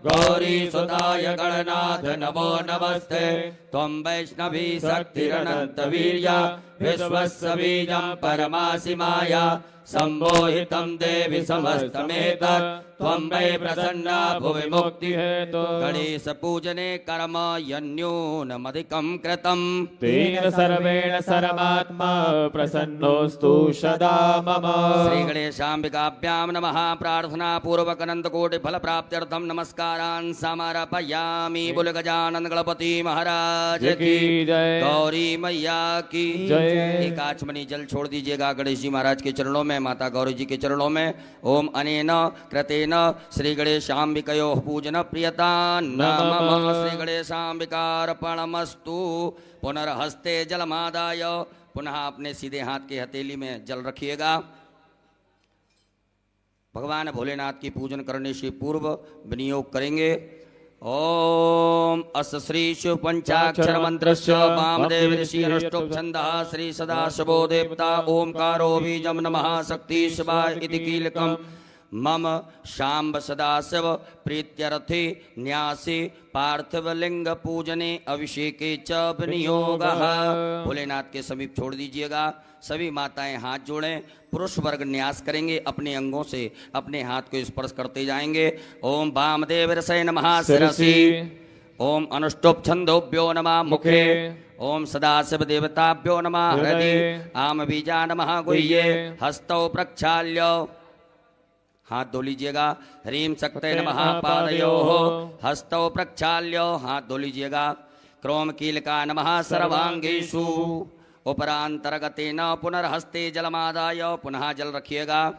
गौरी सुताय गणनाथ नमो नमस्ते। त्वं वैष्णवी शक्तिरनंत वीर्या विश्वस्य बीजं परमासि माया सम्मोहितं देवि समस्तमेतत् त्वं वै प्रसन्ना भुवि मुक्ति हेतु। गणेश पूजने कर्म यन्यूनमधिकं कृतं तेन सर्वेण सर्वात्मा प्रसन्नोऽस्तु सदा मम। श्री गणेशाम्बिकाभ्यां नमः। प्रार्थना पूर्वक अनंत कोटि फल प्राप्त्यर्थं नमस्कारान् समर्पयामि। बोल गजानन गणपति महाराज की जय। गौरी मैया की जय। एक आचमनी जल छोड़ दीजिएगा गणेश जी महाराज के चरणों में, माता गौरी जी के चरणों में। ओम अनेन कृतेन श्री गणेशाम्बिकयोः पूजन प्रियता नमः। श्री गणेशाम्बिकार्पणमस्तु। पुनर्हस्ते जलमादाय पुनः अपने सीधे हाथ के हथेली में जल रखिएगा। भगवान भोलेनाथ की पूजन करने से पूर्व विनियोग करेंगे। ओम अस श्री शिव पंचाक्षर मंत्रस्य वामदेव ऋषि अष्टोप छंदः श्री सदाशिवो देवता ओंकारो बीजं नमः शक्ति शिवाय इति कीलकम् मम शाम्ब सदाशिव प्रीत्यर्थे न्यासे पार्थिवलिंग पूजने अभिषेके च विनियोगः। भोलेनाथ के समीप छोड़ दीजिएगा। सभी माताएं हाथ जोड़ें। पुरुष वर्ग न्यास करेंगे। अपने अंगों से अपने हाथ को स्पर्श करते जाएंगे। ओम वामदेव ऋषये नमः शिरसि। ओम अनुष्टुप छंदोभ्यो नमः मुखे। ओम सदाशिव देवताभ्यो नमः हृदि। आम बीजा नमः गुह्ये। हस्तौ प्रक्षाल्य हाथ धो लीजिएगा। ह्रीं शक्ते नमः पादयोः। हस्तौ प्रक्षाल्य हाथ धो लीजिएगा। क्रोम कीलका नमः सर्वांगेषु। उपरांतर्गतेन पुनर्हस्ते जलमादाय पुनः जल रखिएगा।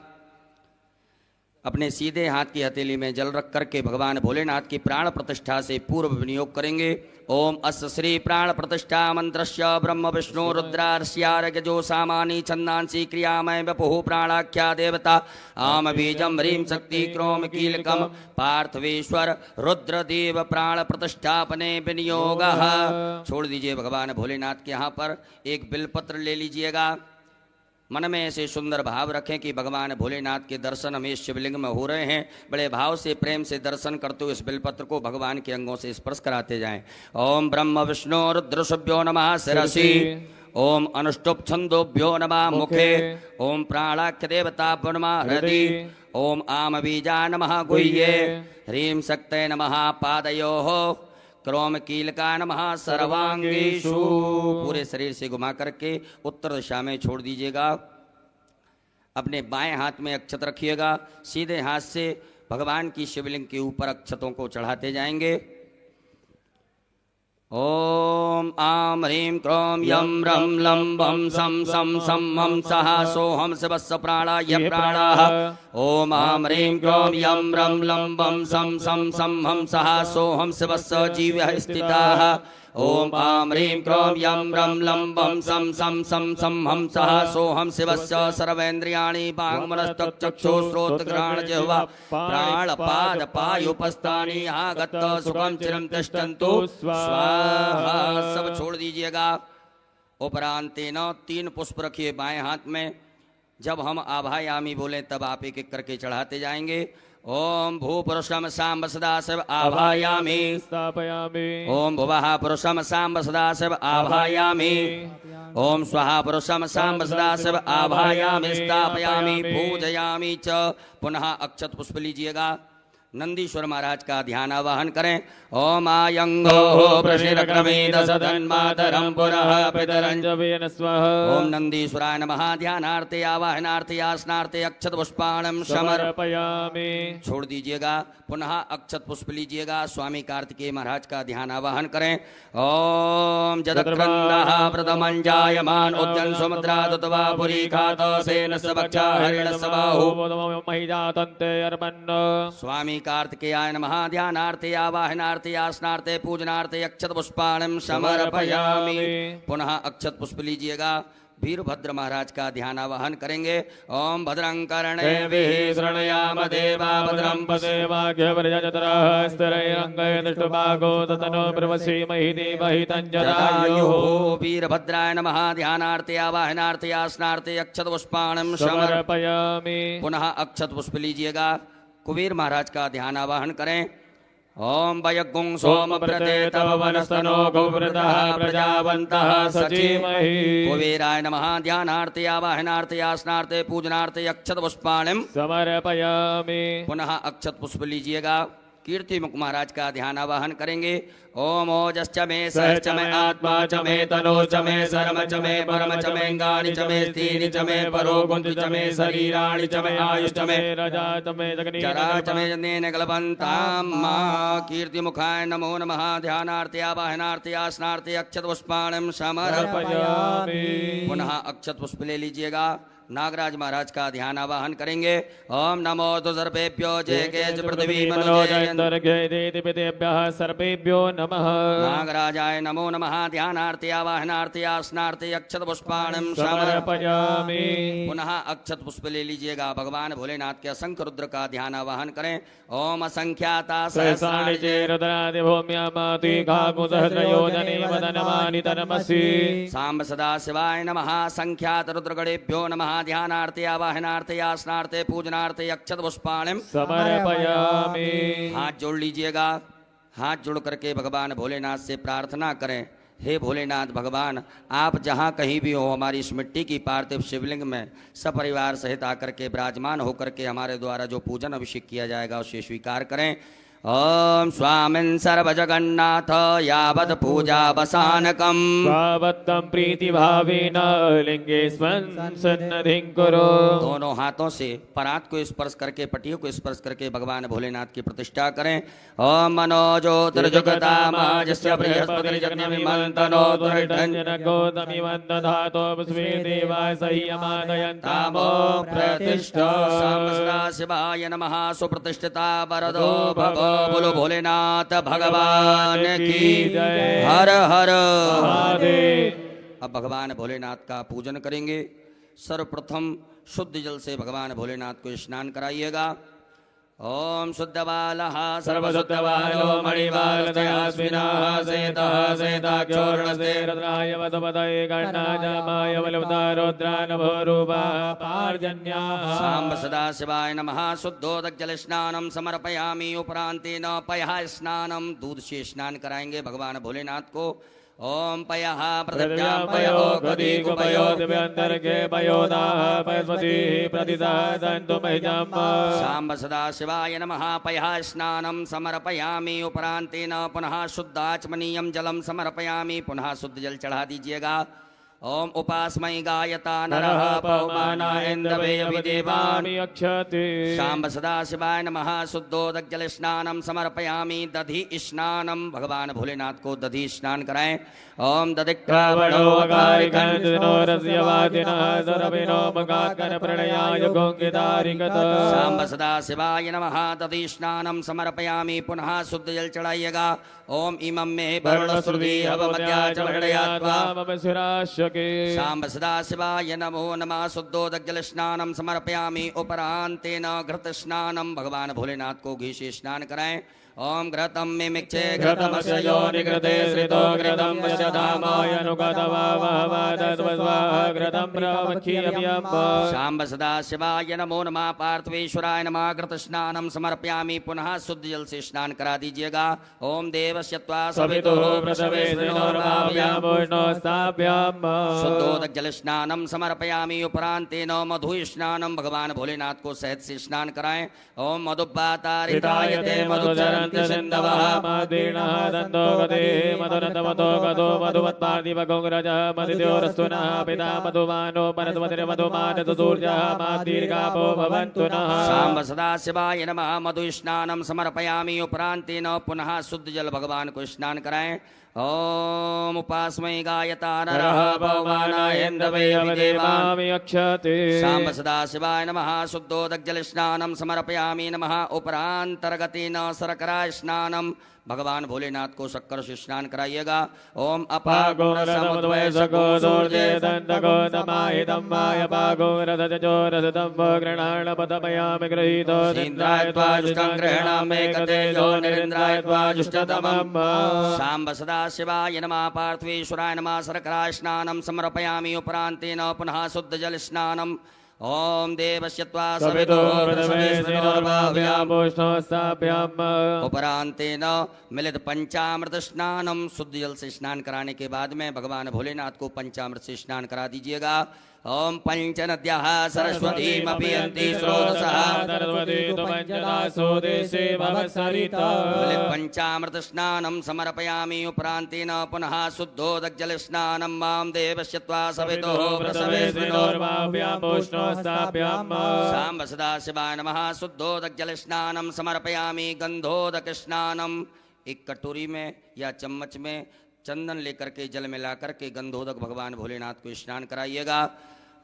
अपने सीधे हाथ की हथेली में जल रख करके भगवान भोलेनाथ की प्राण प्रतिष्ठा से पूर्व विनियोग करेंगे। ओम अस्य श्री प्राण प्रतिष्ठा मंत्रस्य ब्रह्म विष्णु रुद्रार्ष्यारगजो सामानी छंदांसी क्रियामय वपुः प्राणाख्या देवता आम बीजम ह्रीं शक्ति क्रोम कीलकम पार्थवेश्वर रुद्रदेव प्राण प्रतिष्ठापने विनियोगः। छोड़ दीजिए भगवान भोलेनाथ के यहाँ पर एक बिलपत्र ले लीजिएगा। मन में ऐसे सुंदर भाव रखें कि भगवान भोलेनाथ के दर्शन हमें शिवलिंग में हो रहे हैं। बड़े भाव से प्रेम से दर्शन करते हुए इस बिलपत्र को भगवान के अंगों से स्पर्श कराते जाएं। ओम ब्रह्म विष्णु रुद्रशुभ्यो नमः शिरसि। ओम अनुष्टुप छंदोभ्यो नमः मुखे। ओम प्राणाख्य देवताभ्यो नमः हृदि। ओम आम बीजा नमः गुह्ये। ह्रीं शक्तये नमः पादयोः। क्रोम कीलका नमः सर्वांगीषु। पूरे शरीर से घुमा करके उत्तर दिशा में छोड़ दीजिएगा। अपने बाएं हाथ में अक्षत रखिएगा। सीधे हाथ से भगवान की शिवलिंग के ऊपर अक्षतों को चढ़ाते जाएंगे। ओम आम ह्रीं क्रोम यम रम लम वम सम सम सम हम सहा सोहम शिवस्य प्राणाय प्राणाः। ओम आम ह्रीं क्रोम यम रम लम वम सम सम सम हम सहा सोहम शिवस्य जीवः स्थिताः। ओम आम ह्रीं क्रोम यम रम लम वम सम सम सम सम हम सहा सोहम शिवस्य सर्वेन्द्रियाणि वाङ्मनस्तचक्षुश्रोत्रघ्राण जिह्वा प्राणपाद पायुपस्थानि आगत सुखम चिरं तिष्ठन्तु स्वाहा। सब छोड़ दीजिएगा। उपरांतेन 3 पुष्प रखिए बाएं हाथ में। जब हम आभायामी बोले तब आप एक एक करके चढ़ाते जाएंगे। ओम भूपुरुषम सांब सदाशिव आभायामि स्थापयामि। ओम भुवः पुरुषम सांब सदाशिव आभायामि। ओम स्वहा पुरुषम सांब सदाशिव आभायामि स्थापयामि पूजयामि च। पुनः अक्षत पुष्प लीजिएगा। नंदीश्वर महाराज का ध्यान आवाहन करें। ओम आयंगो प्रशिरक्रमेद सदन्मातरं पुरः पितरं च वेन स्वः। ओम नंदीश्वराय नमः। ध्यानार्थे आवाहनार्थे आसनार्थे अक्षत पुष्पाणं समर्पयामि। छोड़ दीजिएगा। पुनः अक्षत पुष्प लीजिएगा। स्वामी कार्तिकेय महाराज का ध्यान आवाहन करें। ओम जदक्रंदः प्रथमं जायमान उद्यन सुमुद्रादुतवा पुरी खात सेन सबक्षा हरिण सबाहु महिजातन्ते अर्पन्। स्वामी कार्तिकेयाय नमः। ध्यानार्थे आवाहनार्थे आसनार्थे पूजनार्थे अक्षत पुष्पाणं समर्पयामि। पुनः अक्षत पुष्प लीजिएगा। वीरभद्र महाराज का ध्यान आवाहन करेंगे। ओम भद्रं कर्णेभिः शृणुयाम देवा भद्रं पश्येमाख्यवर्यजतरः स्थिरैरङ्गैः दृष्टभागो ततनो ब्रह्मश्रीमहि देवहि तञ्जरायुः। वीरभद्राय नमः। ध्यानार्थे आवाहनार्थे आसनार्थे अक्षत पुष्पाणं समर्पयामि। पुनः अक्षत पुष्प लीजिएगा। कुबेर महाराज का ध्यान आवाहन करें। ओम वयगुं सोम प्रते तव वनस्तनो गौव्रतः प्रजावन्तः सचीमहि। कुबेराय नमः। ध्यानार्थे आवाहनार्थे आसनार्थे पूजनार्थे अक्षत पुष्पाणं समर्पयामि। पुनः अक्षत पुष्प लीजिएगा। कीर्ति मुख महाराज का ध्यान आवाहन करेंगे। ओम ओजश्च मे सहश्च मे आत्मा च मे तनो च मे शर्म च मे परम च मे अंगानि च मे स्थिनि च मे परो गुंति च मे शरीराणि च मे आयुष च मे रजा च मे जगनी जरा च मे जनेन कल्पन्तां मा। कीर्ति मुखाय नमो नमः। ध्यानार्थे आवाहनार्थे आसनार्थे अक्षत पुष्पाणं समर्पयामि। पुनः अक्षत पुष्प ले लीजिएगा। नागराज महाराज का ध्यान आवाहन करेंगे। ओम नमो तो सर्वेभ्यो जय केच पृथ्वी मनोजयेभ्यः सर्वेभ्यो नमः। नागराजाय नमो नमः। ध्यानार्थे आवाहनार्थे आसनार्थे अक्षत पुष्पाणं समर्पयामि। पुनः अक्षत पुष्प ले लीजिएगा। भगवान भोलेनाथ के असंख्य रुद्र का ध्यान आवाहन करें। ओम असंख्याता सहस्राणि चेरुद्रादि भूम्यामाति काकुसहस्रयोजने वदनमानि तनमसि। सांब सदा शिवाय नमः। संख्यात रुद्रगणेभ्यो नमः। ध्यानार्थे आवाहनार्थे आसनार्थे पूजनार्थे अक्षत पुष्पाणं समर्पयामि। हाथ जोड़ लीजिएगा। हाथ जोड़ करके भगवान भोलेनाथ से प्रार्थना करें। हे भोलेनाथ भगवान, आप जहाँ कहीं भी हो हमारी इस मिट्टी की पार्थिव शिवलिंग में सपरिवार सहित आकर के विराजमान होकर के हमारे द्वारा जो पूजन अभिषेक किया जाएगा उसे स्वीकार करें। ॐ स्वामिन् सर्वजगन्नाथ यावत् पूजावसानकम् भावत्तं प्रीतिभावेन लिंगेस्मिन् सन्निधिं कुरु। दोनों हाथों से परात को स्पर्श करके पटियों को स्पर्श करके भगवान भोलेनाथ की प्रतिष्ठा करें। ओम मनोज्योतिर्जुगतामाजस्य बृहस्पतिर्जगन्यमिमन्तनो गौतमिवन्दधातो स्वे देवाय सह्यमादयन्तामो प्रतिष्ठा। साम सदाशिवाय नमः। सुप्रतिष्ठिता वरदो भगो बोलो भोलेनाथ भगवान की हर हर महादेव। अब भगवान भोलेनाथ का पूजन करेंगे। सर्वप्रथम शुद्ध जल से भगवान भोलेनाथ को स्नान कराइएगा। ओम शुद्ध बालः सर्वशुद्धबालो मणिबालदयास्मिनः सेतः सेताक्षोर्णसे रुद्राय वसुपतये गणाजामाय बलवतारोद्रानभोरूपः पार्जन्याः। सांब सदाशिवाय नमः। शुद्धोदक जल स्नानम समर्पयामि। उपरांतेन पयः स्नानम दूध से स्नान कराएंगे भगवान भोलेनाथ को। ओम पयः प्रदव्यां पयो गदी कुपयो दिव्यन्तर्गे पयोदाः पयस्वतीः प्रतिसादन्तु महिजम्। सांब सदाशिवाय नमः। पयः स्नानम समर्पयामि। उपरांतेन पुनः शुद्धाचमनीयम जलम समर्पयामि। पुनः शुद्ध जल चढ़ा दीजिएगा। ओम उपास्मै गायता नरः पवमाना इन्द्रवे अभिदेवानि अक्षते। सांब सदाशिवाय नमः। शुद्धोदक जल स्नानम समर्पयामि। दधि स्नानम भगवान भोलेनाथ को दधि स्नान कराएं। ओम श्रावणो वगारिकन्दिनो रस्यवादिनः सुरभिनो मगात्कन प्रणयाय गोङ्गितारिकत। सांब सदाशिवाय नमः। दधि स्नानम समर्पयामि। पुनः शुद्ध जल चढ़ाइएगा। ओम इमं मे वरुणश्रुति हवमद्या च वर्णयात्वा मम शिराश्यके। सांब सदाशिवाय नमो नमः। शुद्धोदक जल स्नानम समर्पयामि। उपरांतेन घृत स्नानम भगवान भोलेनाथ को घी से स्नान कराएं। ओम घृतम मे मिक्षे घृतमस्य योनिकृते श्रितो घृतं वशधामायनुगतवावहवादस्वस्वाहा घृतं प्रवक्षीयम्यम्ब। सांब सदाशिवाय नमो नमः। पार्थवेश्वराय नमः। घृत स्नानम समर्पयामि। पुनः शुद्ध जल से स्नान करा दीजिएगा। ओम देवस्य त्वा सवितुः प्रसवेशिनोर्भाव्यामोष्णोस्ताभ्याम्। शुद्धोदक जल स्नानम समर्पयामि। उपरांतेन मधु स्नानम भगवान भोलेनाथ को शहद से स्नान कराएं। ओम मधुबातारितायते मधुचरन्ति सिन्धवः मदीर्णः दन्तो गते मधुरन्तमतो गतो मधुमत्पार्थिवगोङ्ग्रजः मदित्योरस्तुनः पिता मधुमानो परस्वतिर्मधुमानतुसूर्यः मादीर्घापो भवन्तु नः। सांब सदाशिवाय नमः। मधु स्नानम समर्पयामि। उपरांतेन पुनः शुद्ध जल भगवान को स्नान कराएं। ओम उपास्मै गायता नरः पवमानाय इन्द्रवे अभिदेवानि अक्षते। सांब सदाशिवाय नमः। शुद्धोदक जल स्नानम समर्पयामि। नमः। उपरांतर्गतेन शर्करा स्नानम भगवान भोलेनाथ को शक्कर से स्नान कराइएगा। ओम अपागो समुद्वयसको दूर्जे दन्तको नमाहितं मायपागो रथजो रथतम्बो गृणाणपदमयामि गृहीतो इंद्राय त्वा जुष्टं गृह्णामि कतेजो निरिन्द्राय त्वा जुष्टतमम्। सांब सदाशिवाय नमः। पार्थवेश्वराय नमः। शर्करा स्नानम समर्पयामि। उपरांतेन पुनः शुद्ध जल स्नानम। ओम देवस्य त्वा सवितुः प्रसवेशिनोर्भाव्यामोष्णोस्ताभ्याम्। उपरांतेन मिलित पंचामृत स्नानम। शुद्ध जल से स्नान कराने के बाद में भगवान भोलेनाथ को पंचामृत से स्नान करा दीजिएगा। ओम पंचनद्याः सरस्वतीमपीयन्ति स्रोतसः सरस्वती तु पञ्चदासो देशे भवसरिता। मिलित पंचामृत स्नानम समर्पयामि। उपरांतेन पुनः शुद्धोदक जल स्नानम। मां देवस्य त्वा सवितुः प्रसवेशिनोर्भाव्यामोष्णोस्ताभ्याम्। सांब सदाशिवाय नमः। शुद्धोदक जल स्नानम समर्पयामि। गंधोदक स्नानम। एक कटोरी में या चम्मच में चंदन लेकर के जल में ला करके गंधोदक भगवान भोलेनाथ को स्नान कराइएगा।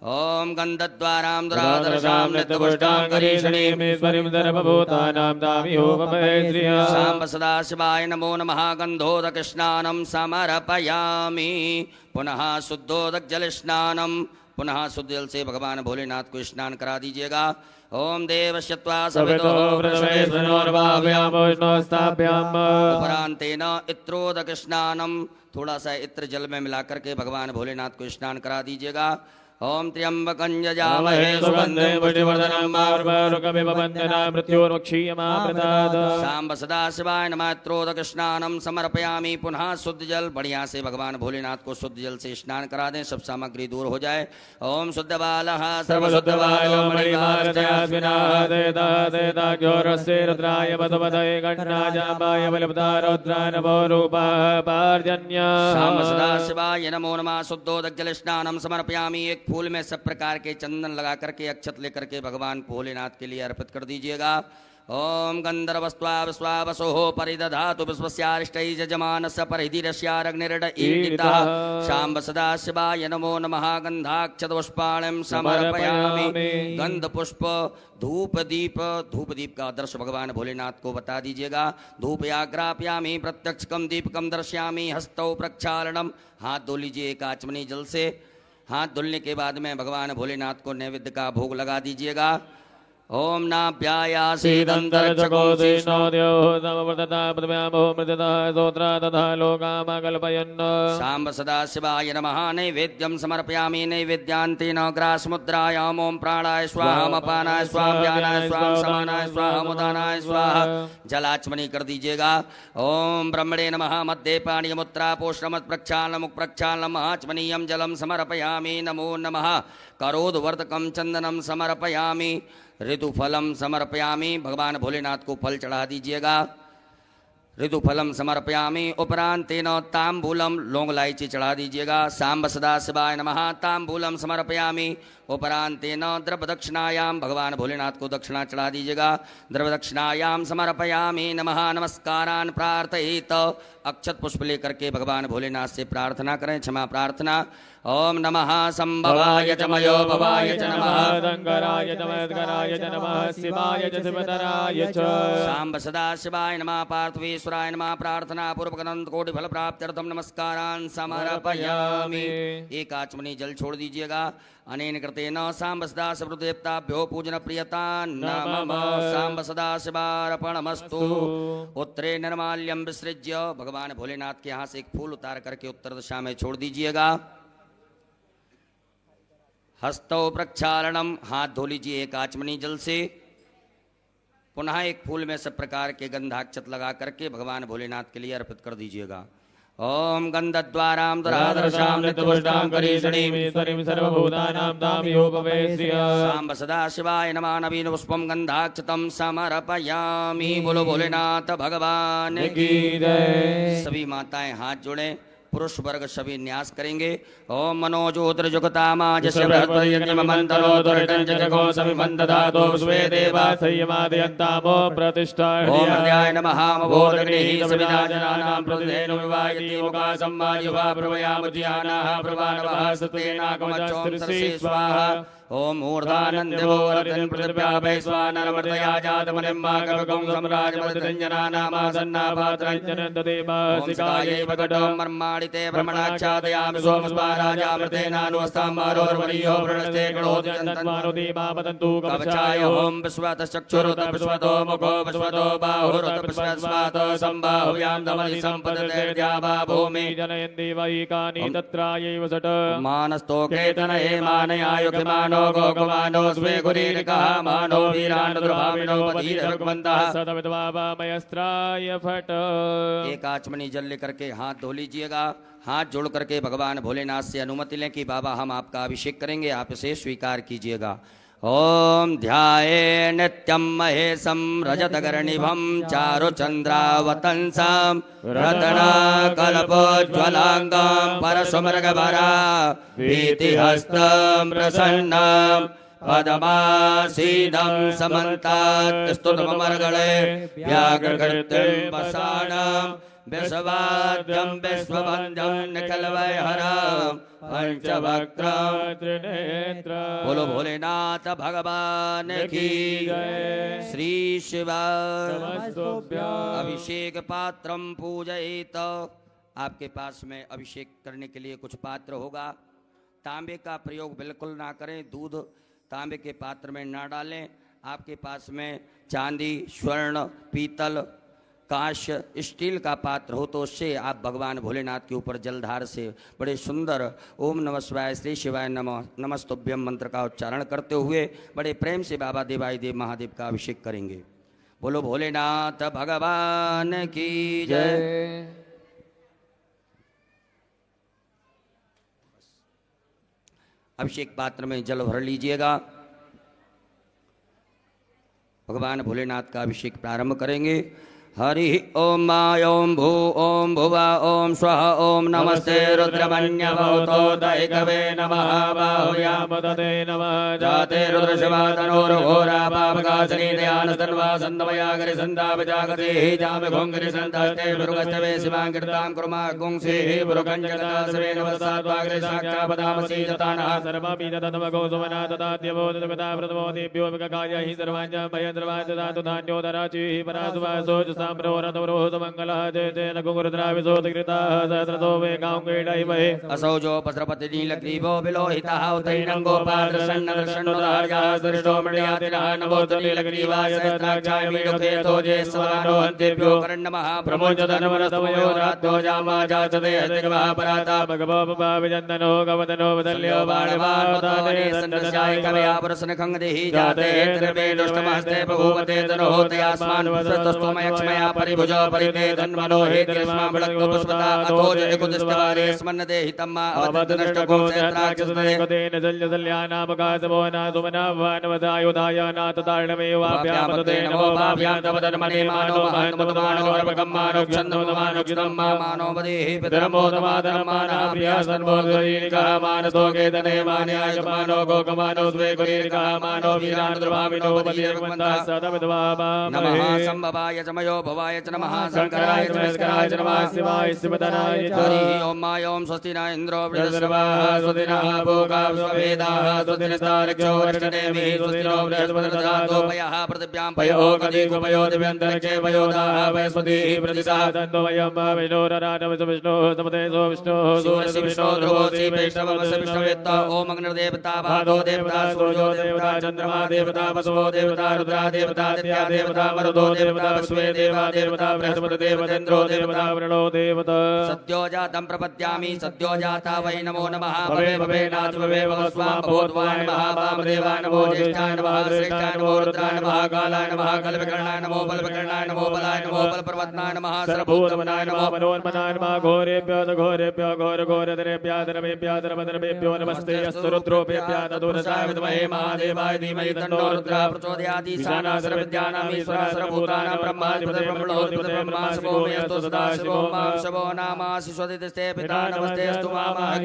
ओम गंधद्वारां दुरादर्शां नित्यपुष्टाङ्गरीषणीमेश्वरीं सर्वभूतानां दामिहोपमहेश्रियः। सांब सदाशिवाय नमो नमः। गंधोदक स्नानम समर्पयामि। पुनः शुद्धोदक जल स्नानम। पुनः शुद्ध जल से भगवान भोलेनाथ को स्नान करा दीजिएगा। ओम देवस्य त्वा सवितुः प्रसवेशिनोर्भाव्यामोष्णोस्ताभ्याम्। उपरांतेन इत्रोदक स्नानम। थोड़ा सा इत्र जल में मिलाकर के भगवान भोलेनाथ को स्नान करा दीजिएगा। ओम त्र्यंबकं यजामहे सुगंधे सुगंधिं पुष्टिवर्धनम् मारुकमिव वन्दना मृत्योर्मुक्षीयमामृतात् सांब सदा शिवाय नमः। त्रोदकस्नानं समर्पयामि। पुनः शुद्ध जल बढ़िया से भगवान भोलेनाथ को शुद्ध जल से स्नान करा दें, सब सामग्री दूर हो जाए। ओम शुद्ध बालः सर्वशुद्धवायो मणिमालतयास्विनादेदादेदाघ्योरस्य रुद्राय मधुमदये गणराजाम्बाय बलिपदा रुद्राय नमो रूपाः पार्जन्य सांब सदा शिवाय नमो नमः। शुद्धोदक जल स्नानं समर्पयामि। एक फूल में सब प्रकार के चंदन लगा करके अक्षत लेकर के भगवान भोलेनाथ के लिए अर्पित कर दीजिएगा। ओम गंधर्वस्वावसोः परिदधातु विश्वस्यारिष्टै यजमानस्य परिधिरस्याग्निर्डईडितः। शाम्ब सदा शिवाय नमो नमः। गंधाक्षतपुष्पाणिं समर्पयामि। गंध पुष्प धूप दीप का दर्श भगवान भोलेनाथ को बता दीजिएगा। धूप आग्रापयामि। प्रत्यक्षकम दीपकम दर्शयामि। हस्तौ प्रक्षालनम, हाथ धो लीजिए एक आचमनी जल से। हाथ धुलने के बाद में भगवान भोलेनाथ को नैवेद्य का भोग लगा दीजिएगा। ओम सांब सदा शिवाय नमः। नैवेद्यं समर्पयामि। नैवेद्यान्तेन ग्रासमुद्रायाम् ओम प्राणाय स्वाहा अपानाय स्वाहा व्यानाय स्वाहा समानाय स्वाहा मुदानाय स्वाहा। जलाचमनी कर दीजिएगा। ओम ब्रह्मणे नमः। मध्ये पाणियमुत्रा पोषणमत् प्रक्षालनमुख प्रक्षालनम् आचमनीयं जलं समर्पयामि। नमो नमः। करोद्वर्तकं चंदनं समर्पयामि। ऋतुफलम समर्पयामि। भगवान भोलेनाथ को फल चढ़ा दीजिएगा। ऋतुफलम समर्पयामि। उपरांतेन तांबूलम, लौंग इलायची चढ़ा दीजिएगा। सांब सदा शिवाय नमः। तांबूलम समर्पयामि। उपरांतेन द्रव्य दक्षिणायाम, भगवान भोलेनाथ को दक्षिणा चढ़ा दीजिएगा। द्रव्य दक्षिणायाम समर्पयामि। नमः। नमस्कारान् प्रार्थयेत। अक्षत पुष्प लेकर के भगवान भोलेनाथ से प्रार्थना करें, क्षमा प्रार्थना। ओम नमः संभवाय च मयो भवाय च नमः। शंकराय च मद्गराय च नमः। शिवाय च शिवतराय च सांब सदा शिवाय नमः। पार्थवेश्वराय नमः। प्रार्थना पूर्वक अनंत कोटि फल प्राप्त्यर्थम नमस्कारान् समर्पयामि। एक आचमनी जल छोड़ दीजिएगा। अनेन कृतेन सांब सदा शिवदेवताभ्यो पूजन प्रियता नमः। सांब सदा शिवार्पणमस्तु। उत्तरे निर्माल्यम विसृज्य, भगवान भोलेनाथ के यहाँ से एक फूल उतार करके उत्तर दिशा में छोड़ दीजिएगा। हस्तौ प्रक्षालनम, हाथ धो लीजिए एक आचमनी जल से। पुनः एक फूल में सब प्रकार के गंधाक्षत लगा करके भगवान भोलेनाथ के लिए अर्पित कर दीजिएगा। ओम गंधद्वारां दुरादर्शां नित्यपुष्टां करीषणीं सर्वभूतानां तामियोपवेश्य सांब सदा शिवाय नमः। नवीन पुष्पम गंधाक्षतम समर्पयामि। बोलो भोलेनाथ भगवान की जय। सभी माताएं हाथ जोड़ें। पुरुष वर्ग सभी न्यास करेंगे। ओम मनोजोत्र जुगतामाजस्य बृहस्पतिर्मंतरो दुर्टंजको समिमंदधातो स्वे देवा संयमादयन्तामो प्रतिष्ठा ओम हृदयाय नमः। बोधग्निः सविदाजनानां प्रतिदेनो विवाहिति मुखा सम्मायुवा प्रभयामुद्यानाः प्रभानवः सतेनाकमच्चों स्वाहा। ओम ऊर्ध्वानन्दो अर्जन प्रतिव्यापै स्वानरमर्दया जातमनिम्मा कवकं सम्राजमर्दञ्जनानामासन्नापात्रञ्जनन्ददेवासिकायै वकटो मर्माणिते ब्रह्मणाच्छादयामि सोमस्वाराजामृतेनानुस्ताम्बारोर्वरीयो प्रणस्ते गणोदयन्तन्मारुदीमापतन्तु कवचाय ओम विश्वतश्चक्षुरुत विश्वतो मुखो विश्वतो बाहुरुत विश्वस्वात सम्बाहुव्यां दमलि सम्पदतेर्द्यावा भूमि जनयन्ति वैकानि तत्रायैव सट मानस्तो केतनये मानयायुक्तिमानो गोगमानो स्वे गुरीरिकः मानो वीरान् दुर्भाविनो पतिरभगवन्तः सदविद्वामयस्त्राय फट। एक आचमनी जल लेकर के हाथ धो लीजिएगा। हाथ जोड़ करके भगवान भोलेनाथ से अनुमति लें कि बाबा हम आपका अभिषेक करेंगे, आप इसे स्वीकार कीजिएगा। ओम ध्याये नित्यं महेशं रजतगर्णिभं चारुचन्द्रावतंसं रत्नाकल्पोज्ज्वलाङ्गं परशुमृगभरा भीतिहस्तं प्रसन्नं पदमासीनं समन्तात् स्तुतमर्गणे व्याघ्रकृतिं वसानं विश्वाद्यं विश्वबन्धं निखिलवैहरं पंचवक्त्रं त्रिनेत्रं। बोलो भोलेनाथ भगवान की जय। श्री शिवा अभिषेक पात्रम पूजयेत। आपके पास में अभिषेक करने के लिए कुछ पात्र होगा। तांबे का प्रयोग बिल्कुल ना करें। दूध तांबे के पात्र में ना डालें। आपके पास में चांदी, स्वर्ण, पीतल कांस्य स्टील का पात्र हो तो उससे आप भगवान भोलेनाथ के ऊपर जलधार से बड़े सुंदर ओम नमः शिवाय श्री शिवाय नमः नमस्तुभ्यम मंत्र का उच्चारण करते हुए बड़े प्रेम से बाबा देवाई देव महादेव का अभिषेक करेंगे। बोलो भोलेनाथ भगवान की जय। अभिषेक पात्र में जल भर लीजिएगा। भगवान भोलेनाथ का अभिषेक प्रारंभ करेंगे। हरि ओम मा ओम भू ओम भुवा ओम स्वः ओम नमस्ते रुद्रमन्यभूतो दैकवे नमः बाहुयामदते नमः जाते रुद्रशिवातनोर्घोरा पापकासनी दयानस्तन्वा सन्दमयागरि सन्दापजागते जामि घोङ्गरि सन्तास्ते भृगस्तवे शिवाङ्कृतां कुर्मा गुंसे भृगञ्जगतास्वे नमस्ताद्वाग्रे साक्षापदामसि जतानः सर्वपि ततमगो सुमना तदाद्यवोदगता व्रतमो देभ्यो विककाय हि सर्वाञ्च भयद्रवाञ्च ददातु धान्योदराचिः परासुवासो मंगलः जय जय नकुरुद्राविशोधकृताः सहस्रतो वेगां क्रीडैमहे असौजो पत्रपति नीलग्रीवो विलोहितः उतैरङ्गोपादर्शन्नदर्शन्नोदार्यः सृष्टो मृण्यातिनः नमोऽस्तु नीलग्रीवाय सहस्राक्षाय मीढुके तोजे स्वनो हन्तेभ्यो कर्णमः प्रमोचतनमनस्तमयो रातो जामाजाचते हतिगवः पराता भगवो विजन्दनो गवदनो वदल्यो बाणवाताने सन्दस्याय कवया पुरसनखङ्गदेहि जाते त्रिवे दुष्टमस्ते बभूवते तनोहतयास्मान् पुष्पतस्तोमयक्ष्मया परिभुजो परिते धन्वनो हेतिर्स्मा विलग्नो पुष्पता अथोज एकुदिष्टवारे स्मन्नदे हितम्मा अवदनष्टको क्षेत्राक्षसदे तेन जल्यजल्यानामकासवो नासुमनावानवदायुधाय नाततारणमेवाभ्यामतते नमो भाभ्यां तव धर्मणे मानो महन्मतमानोरपकम्मानो क्षन्दमतमानुक्षितम्मा मानो वदेहि पितरमोदमादरमानाभ्या सन्मोदरीनिकः मानसो केतने मान्याय मानो गोकमानो स्वे कुलीनिकः मानो वीरानुद्रभाविनो बलिर्वन्दः सदविद्वामा नमः संभवाय चमयो भवाय च नमः शंकराय च नमस्काराय च नमः शिवाय शिवतराय च हरि ओम मा ओम स्वस्ति न इन्द्रो बृहस्पतिर्वाः स्वस्तिनः भोगा विश्ववेदाः स्वस्तिनस्तारक्षो वर्षणेमि स्वस्तिनो बृहस्पतिर्दधातोपयः पृथिव्यां पयो कदिगुपयो दिव्यन्तरिक्षे पयोदाः वैस्पतिः प्रतिशः तन्तो वयं विष्णोरराटविष्णोः समतेजो विष्णोः सूर्यविष्णो ध्रुवोऽसि वैष्णवस्य विष्णुवेत्ता ओम अग्निर्देवता भादो देवता सूर्यो देवता चन्द्रमा देवता वसवो देवता रुद्रा देवता आदित्या देवता मरुतो देवता विश्वे देवा देवता बृहस्पति देवतेन्द्रो देवता वृणो देवता सद्यो जातं प्रपद्यामि सद्यो जाता वै नमो नमः भवे भवे नाथ भवे भवस्वां भवोद्वाय नमः वामदेवाय नमो ज्येष्ठाय नमः श्रेष्ठाय नमो रुद्राय नमः कालाय नमः कल्पकर्णाय नमो बलविकर्णाय नमो बलाय नमो बलप्रवत्नाय नमः सर्वभूतमनाय नमः मनोन्मनाय नमः घोरेभ्यो घोरेभ्यः धर्मेभ्यो नमस्ते अस्तु रुद्रोभ्यः तदुरसाय विद्महे महादेवाय धीमहि तन्नो रुद्रः प्रचोदयात् ईशानः सर्वविद्यानां ईश्वरः सर्वभूतानां ब्रह्माधिपतिः ब्रह्मणोऽधिपतिः ब्रह्मा शिवो मे अस्तु सदा शिवो मां शिवो नामासि स्वदितस्ते पिता नमस्ते अस्तु मामहं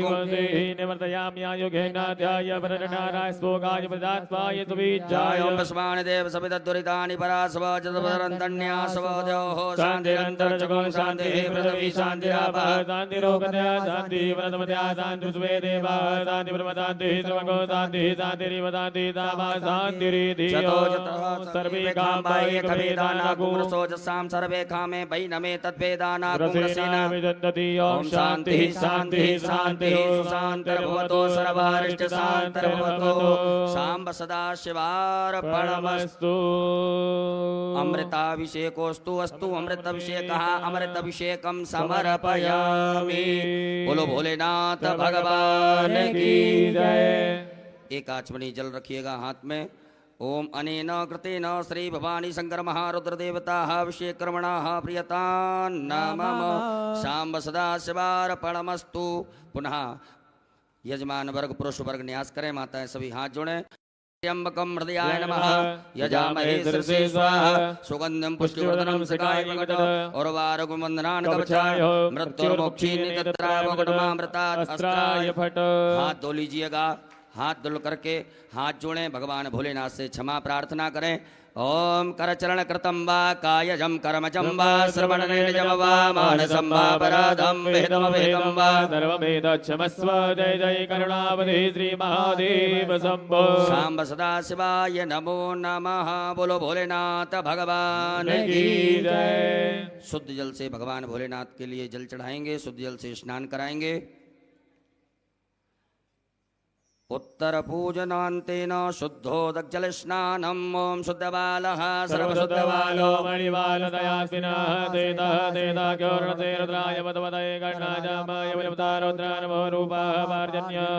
निवर्तयामि आयुगेनाध्याय वरणाराय स्पोगाय प्रदात्वाय तुबीजाय ओम स्मान् देव सविदुरितानि परासव जदपरन्तन्यासव देवः शान्तिरन्तर्जगो शान्तिः पृथ्वी शान्तिरापः शान्तिरोगदया शान्तिः वरदमदया शान्तिर्स्वे देवा शान्तिर्ब्रह्मशान्तिः सर्वगो शान्तिः शान्तिरिव शान्तिः दामा शान्तिरिधियो सर्वे कामाय कवेदाना कुमरसोजसां सर्वे कामे वैनमे तद्वेदाना कुमरसेन विदन्ति ओम शान्तिः शान्तिः शान्तिः सुशान्तिर्भवतो सर्वारिष्टशान्तिर्भवतो शाम्ब सदा शिवार्पणमस्तु। अमृताभिषेकोस्तु अस्तु अमृताभिषेकः अमृताभिषेकं समर्पयामि। बोलो भोलेनाथ भगवान की जय। एक आचमनी जल रखिएगा हाथ में। ओम अनेन कृतेन श्री भवानी शंकर महारुद्र देवताः अभिषेकर्मणाः प्रियतान् नमः। शाम्ब सदा शिवार्पणमस्तु। पुनः यजमान वर्ग पुरुष वर्ग न्यास करें, माताएं सभी हाथ जोड़ें। त्र्यंबकं हृदयाय नमः यजामहे शिरसे स्वाहा सुगंधं पुष्टिवर्धनं सकाय उर्वारुकमंदनान् कवचाय मृत्युर्मोक्षीनि तत्रावगतमामृतात् अस्त्राय फट। हाथ धो लीजिएगा। हाथ धुल करके हाथ जोड़ें, भगवान भोलेनाथ से क्षमा प्रार्थना करें। ओम करचरण कृतं वा कायजं कर्मजं वा श्रवणनेजं वा मानसं वा पराधं वेदमवेदं वा सर्ववेद क्षमस्व। जय जय करुणावधि श्री महादेव शंभो। शाम्ब सदा शिवाय नमो नमः। बोलो भोलेनाथ भगवान की जय। शुद्ध जल से भगवान भोलेनाथ के लिए जल चढ़ाएंगे, शुद्ध जल से स्नान कराएंगे। उत्तरपूजनान्तेन शुद्धोदग्जलस्नानम् ॐ शुद्धबालः सर्वशुद्धबालो मणिबालदयास्विनः तेतः तेताख्योर्णते रुद्राय पदवदये गणाजामाय विलुप्तारुद्रानमो रूपाः पार्जन्यः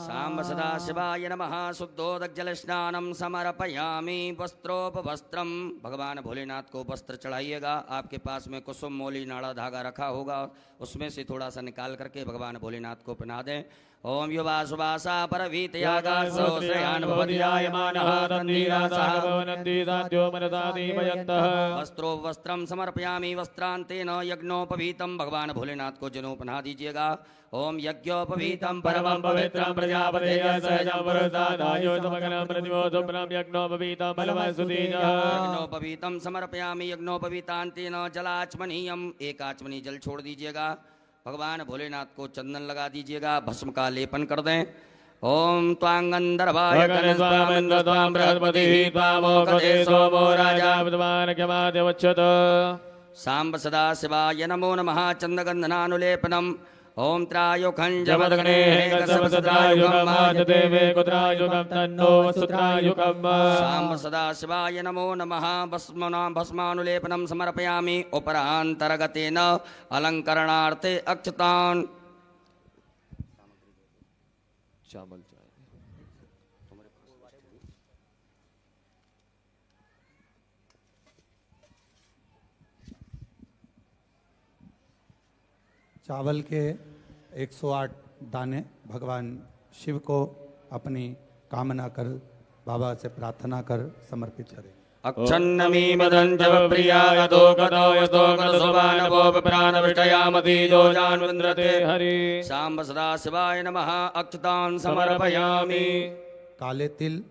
साम्ब सदा शिवाय नमः शुद्धोदग्जलस्नानं समर्पयामि वस्त्रोपवस्त्रम भगवान भोलेनाथ को वस्त्र चढ़ाइएगा। आपके पास में कुसुम मोली नाड़ा धागा रखा होगा, उसमें से थोड़ा सा निकाल करके भगवान भोलेनाथ को पहना दें। ओम युवा सुवासा परवीतयागासो श्रेयान् भवति जायमानः तन्वीरासः नन्दिदाद्यो मनदादीमयन्तः वस्त्रो वस्त्रम समर्पयामि वस्त्रांतेन यज्ञोपवीतम भगवान भोलेनाथ को जनेऊ पहना दीजिएगा। ओम यज्ञोपवीतम परमं पवित्रं प्रजापतेय सहजं पुरस्तादायो समग्रं प्रतिमोदुप्रं यज्ञोपवीतं बलवस्तुतीजः यज्ञोपवीतम समर्पयामि यज्ञोपवीतांतेन जलाचमनीयम एक आचमनी जल छोड़ दीजिएगा। भगवान भोलेनाथ को चंदन लगा दीजिएगा, भस्म का लेपन कर दें। ओम त्वांगंधर्वाय त्वां बृहस्पतिः त्वामोकदे सोमो राजा विद्वान् क्षमाद्यवच्छत सांब सदा शिवाय नमो नमः चंदगंधनानुलेपनम ओम त्रायुखं जमदग्नेकसमसदायुगम् आजदेवे कुत्रायुगं तन्नो सुत्रायुगम् सांब सदा शिवाय नमो नमः भस्मानुलेपनम समर्पयामि उपरांतरगतेन अलंकरणार्थे अक्षतान् चावल चावल के 108 दाने भगवान शिव को अपनी कामना कर बाबा से प्रार्थना कर समर्पित करें। अक्षन्नमी मदन जव प्रिया यतो गतो यतो गतसुवानवोप प्राणविषयामती जो जानवन्द्रते हरि सांब सदा शिवाय नमः अक्षतान् समर्पयामि। काले तिल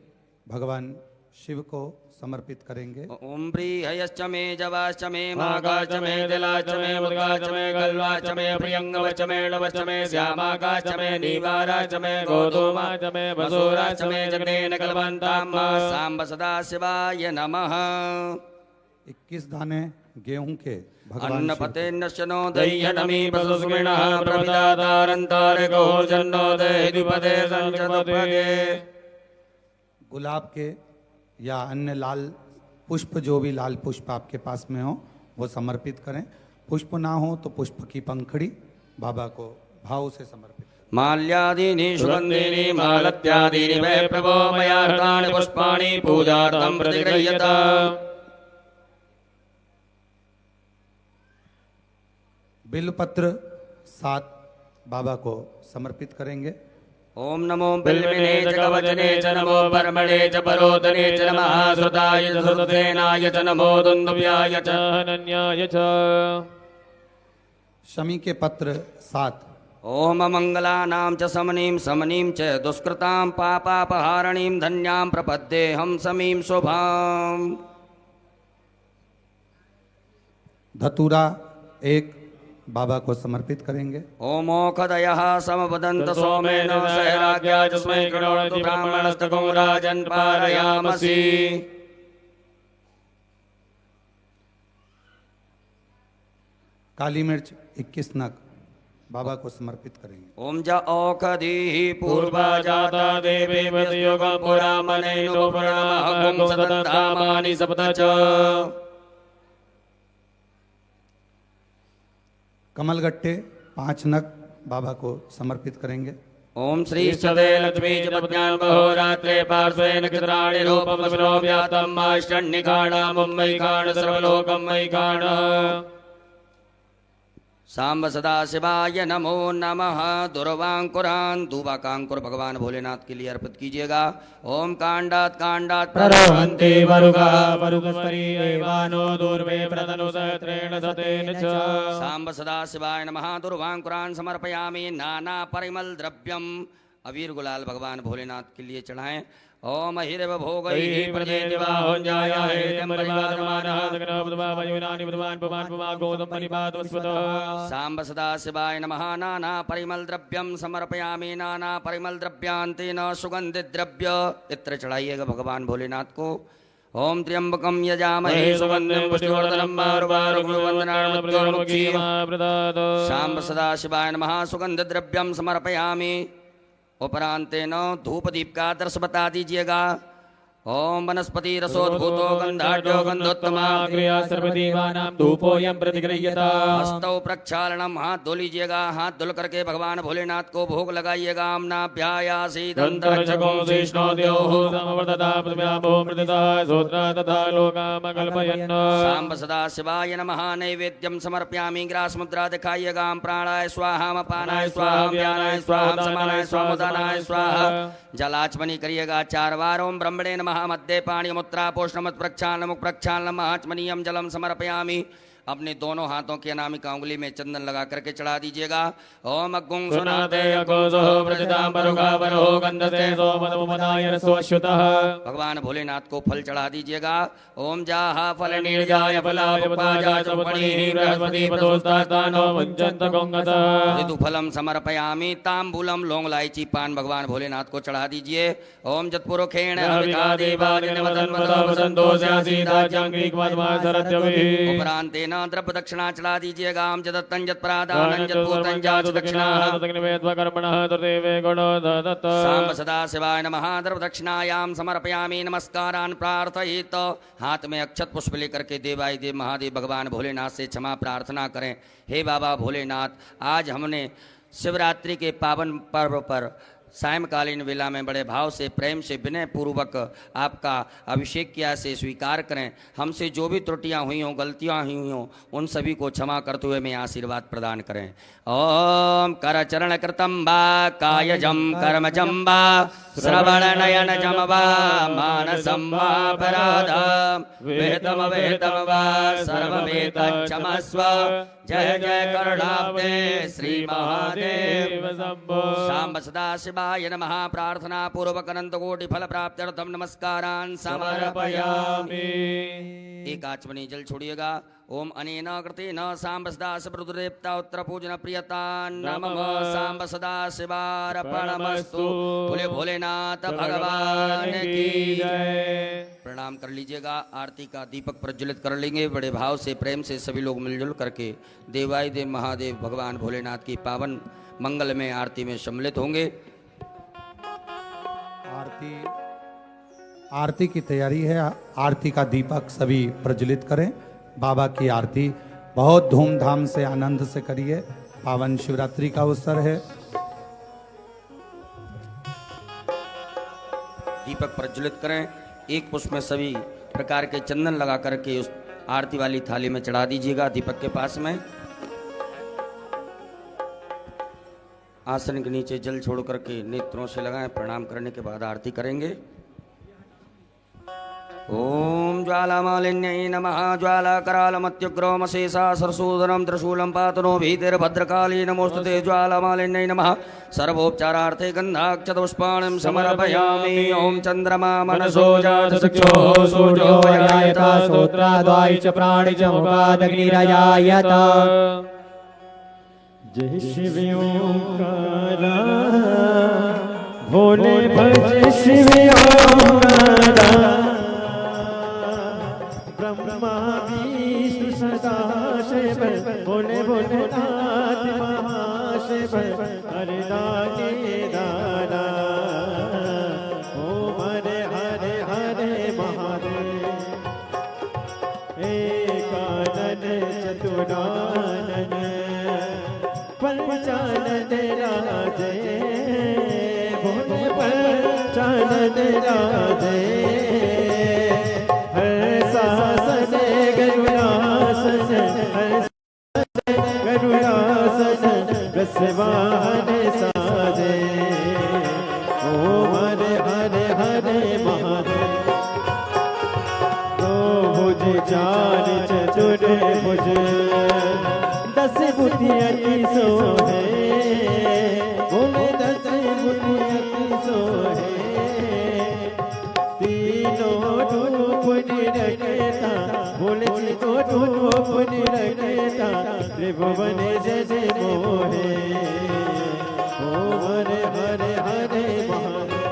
भगवान शिव को समर्पित करेंगे। ओम प्रियश्च मे जवाश्च मे मागाच मे दिलाच मे मुद्गाच मे गल्वाच मे प्रियंगवच मे नवच मे श्यामाकाच मे नीवाराच मे गोधूमाच मे वसुराच मे जगनेन कलवन्ताम् सांब सदा शिवाय नमः। 21 दाने गेहूं के भगवान अन्नपते नश्यनो दह्यनमी पशुस्मिनः प्रपदातारन्तारिको जन्नो देहिपदे संचतपदे गुलाब के या अन्य लाल पुष्प, जो भी लाल पुष्प आपके पास में हो वो समर्पित करें। पुष्प ना हो तो पुष्प की पंखड़ी बाबा को भाव से समर्पित करें। माल्यादीनि सुगन्धीनि मालत्यादीनि वै प्रभो मया हृतानि पुष्पाणि पूजार्थं प्रतिगृह्यता। बिल्वपत्र 7 बाबा को समर्पित करेंगे। ओम नमो बिल्विने च कवचने च नमो परमणे च परोदने च नमः श्रुताय च श्रुतसेनाय च नमो दुन्दुभ्याय च अनन्याय च शमी के पत्र 7 ओम मंगलानां च समनीं समनीं च दुष्कृतां पापापहारणीं धन्यां प्रपद्येऽहं समीं शुभाम्। धतूरा 1 बाबा को समर्पित करेंगे। ओमोखदयः समवदन्त सोमेन सहराज्ञा जस्मै गणोति ब्राह्मणस्तको राजन् पारयामसि। काली मिर्च 21 नग बाबा को समर्पित करेंगे। ओम ज औषधीः पूर्वा जाता देवी मृतयुगं पुरा मनेनो पुराणमहं सततधामानि सप्त च कमलगट्टे 5 नग बाबा को समर्पित करेंगे। ओम श्री सदे लक्ष्मी च पद्यां महोरात्रे पार्श्वेन कित्राणि रूपं विनो व्यातं माष्टन्निकाणा मुम्बैकाण सर्वलोकं मैकाण सांब सदा शिवाय नमो नमः। दुर्वांकुरान दुवाकांकुर भगवान भोलेनाथ के लिए अर्पित कीजिएगा। ओम कांडात कांडात प्ररोहन्ति वरुगा वरुगस्परी एवानो दूर्वे प्रतनु सहस्रेण सतेन च सांब सदा शिवाय नमः। दुर्वांकुरान समर्पयामि नाना परिमल द्रव्यम। अबीर गुलाल भगवान भोलेनाथ के लिए चढ़ाएं। ओम हिरव भोगैः प्रतिदेवाहोञ्जाया हेयं परिवादमानः दग्नोपदमावयुनानि बुधवान् पुमान् पुमा गोदं परिपादवस्वतः सांब सदा शिवाय नमः। नाना परिमल द्रव्यम समर्पयामि नाना परिमल द्रव्यांतेन सुगंधित द्रव्य इत्र चढ़ाइएगा भगवान भोलेनाथ को। ओम त्र्यंबकं यजामहे सुगन्धिं पुष्टिवर्धनं सांब सदा शिवाय नमः। सुगंध द्रव्यम समर्पयामि। उपरांतेन धूप दीप का आदर्श बता दीजिएगा। ओम वनस्पति रसोद्भूतो गंधाढ्यो गंधोत्तमा क्रिया सर्वदेवानां धूपोऽयं प्रतिगृह्यता। हस्तौ प्रक्षालनम, हाथ धो लीजिएगा। हाथ धुल करके भगवान भोलेनाथ को भोग लगाइएगा। अम्नाभ्यायासीत् दन्तरक्षको विष्णो द्योः समवर्तता पृथिव्याभो मृदिता सोत्रा तथा लोकामकल्पयन्। सांब सदा शिवाय नमः। नैवेद्यम समर्पयामि। ग्रास मुद्रा दिखाइएगा। प्राणाय स्वाहा, अपानाय स्वाहा, व्यानाय स्वाहा, समानाय स्वाहा, उदानाय स्वाहा। जलाचमनी करिएगा 4 बार। ओम ब्रह्मणे नमः। मध्य पाणी मुत्रा पोषणमत प्रक्षालन मुख प्रक्षालन आचमनीयम जलम समर्पयामि। अपने दोनों हाथों की अनामिका उंगली में चंदन लगा करके चढ़ा दीजिएगा। ओम अग्गुं सुनाते अकोसो प्रतिदाम्बरुगा वरो गंधते सोमदमुपदाय रसोऽश्युतः। भगवान भोलेनाथ को फल चढ़ा दीजिएगा। ओम जाहा फल निर्जाय फलायुपदाय चपणीः बृहस्पति पदोस्तानो मुञ्चन्त गोंगतः। ऋतु फलम समर्पयामि। तांबूलम लौंग इलायची पान भगवान भोलेनाथ को चढ़ा दीजिए। ओम जतपुरुखेण उपरांतेन द्रव्य दक्षिणा चढ़ा दीजिएगा। हम जदत्तं जत्प्रादानं जत्पूतं जाच दक्षिणा। सांब सदा शिवाय नमः। द्रव्य दक्षिणायाम समर्पयामि। नमस्कारान् प्रार्थयित। हाथ में अक्षत पुष्प लेकर के देवाय देव महादेव भगवान भोलेनाथ से क्षमा प्रार्थना करें। हे बाबा भोलेनाथ, आज हमने शिवरात्रि के पावन पर्व पर सायंकालीन वेला में बड़े भाव से प्रेम से विनय पूर्वक आपका अभिषेक किया से स्वीकार करें। हमसे जो भी त्रुटियां हुई हों, गलतियां हुई हों, उन सभी को क्षमा करते हुए मैं आशीर्वाद प्रदान करें। ओम कर चरण कृतम वा कायजम कर्मजम वा श्रवण नयन जम वा मानसम वा अपराधम वेदम वेदम वा सर्वमेत क्षमस्व। जय जय करुणाब्दे श्री महादेव शंभो। सांब सदा शिवाय नमः। प्रार्थना पूर्वक अनंत कोटि फल प्राप्त्यर्थम नमस्कारान् समर्पयामि। एक आचमनी जल छोड़िएगा। ओम अनेन कृतेन सांब सदा शिवरुद्रदेवता उत्तर पूजन प्रियता नमः। सांब सदा शिवार्पणमस्तु। बोले भोलेनाथ भगवान की जय। प्रणाम कर लीजिएगा। आरती का दीपक प्रज्वलित कर लेंगे। बड़े भाव से प्रेम से सभी लोग मिलजुल करके देवाय देव महादेव भगवान भोलेनाथ की पावन मंगल में आरती में सम्मिलित होंगे। आरती की तैयारी है। आरती का दीपक सभी प्रज्वलित करें। बाबा की आरती बहुत धूमधाम से आनंद से करिए। पावन शिवरात्रि का अवसर है। दीपक प्रज्वलित करें। एक पुष्प में सभी प्रकार के चंदन लगा करके उस आरती वाली थाली में चढ़ा दीजिएगा। दीपक के पास में आसन के नीचे जल छोड़ करके नेत्रों से लगाएं। प्रणाम करने के बाद आरती करेंगे। ओम ज्वालामालिन्यै नमः। ज्वालाकरालमत्युग्रोमशेषा सरसूदनं त्रिशूलं पातनो भीतिर्भद्रकाली नमोस्तुते। ज्वालामालिन्यै नमः। सर्वोपचारार्थे गन्धाक्षतपुष्पाणिं समर्पयामि। ओम चन्द्रमा मनसो जातचक्षुः सूर्यो वयायत श्रोत्राद्वायि च प्राणि च मुखादग्निरजायत। जय शिव ओंकारा भोले भज शिव ओंकारा। ब्रह्मा विष्णु सदा शिव भोले भोलेनाथ महाशिव। हरे दानी दादा ओम हरे हरे हरे महादेव। एकानन चतुरानन पंचानन राजे भोले पंचानन राजे। हर्षासन गरुड़ासन गरुड़ासन रसवान साजे। ओम हरे हरे हरे महादेव। दो भुज चार चतुर भुज दस बुद्धि सोहे। बोले दस बुद्धि सोहे। तीनों रूप निरखता बोले तीनों रूप निरखता त्रिभुवन जय मोहे। ओम हरे हरे हरे महादेव।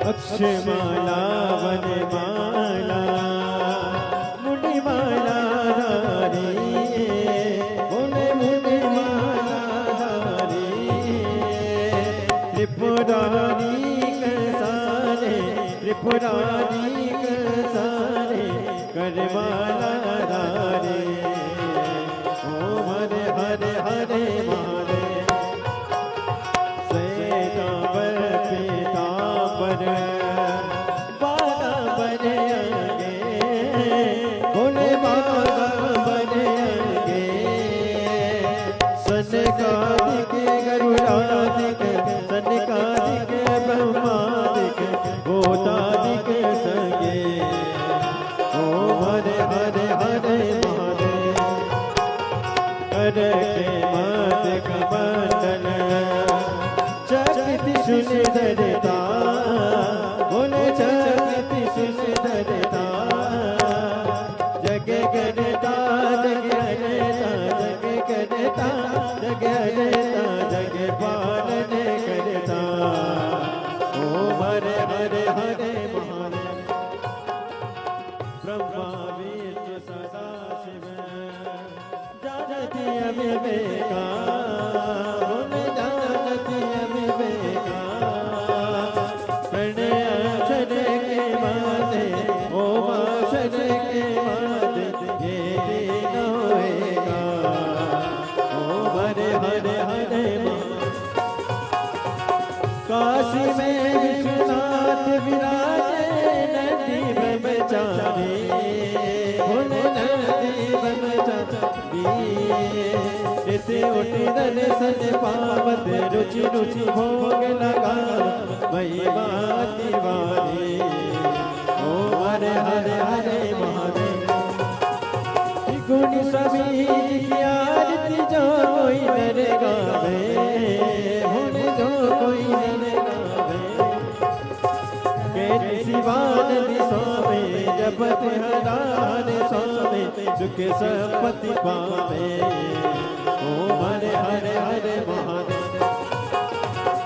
अक्षमाला वनमाला मुनिमाला धारी। बोले मुनिमाला धारी। करमाला धारे ओम हरे हरे हरे महादेव श्वेतांबर पीतांबर बालांबर अंगे भोले बालांबर अंगे सनकादिक गरुड़ादिक सनकादिक ब्रह्मादिक भूतादिक संगे ओम हरे हरे हरे महादेव कर के मत कमंडल चक्ति सुंदरता बोले चक्ति सुंदरता जग करता जग करता जग करता जग करता जग पालन करता ओम हरे हरे हरे महादेव ब्रह्मा विष्णु सदा शिव जानती अविवेका बोले जानती अविवेका प्रणय अक्षर के माते ओम अक्षर के माते ये दिन होएगा ओम हरे हरे हरे काशी में विश्वनाथ विराजे नदी ब्रह्मचारी भोले नदी ब्रह्मचारी इति उठि दर्शन पावत रुचि रुचि भोग लगा महिमा तिवारी ओम हरे हरे हरे महादेव गुण सभी की आरती जो कोई नर गावे भोले जो कोई नर गावे के शिवानंद स्वामी जपत हरान स्वामी सुख संपत्ति पावे ओम हरे हरे हरे महादेव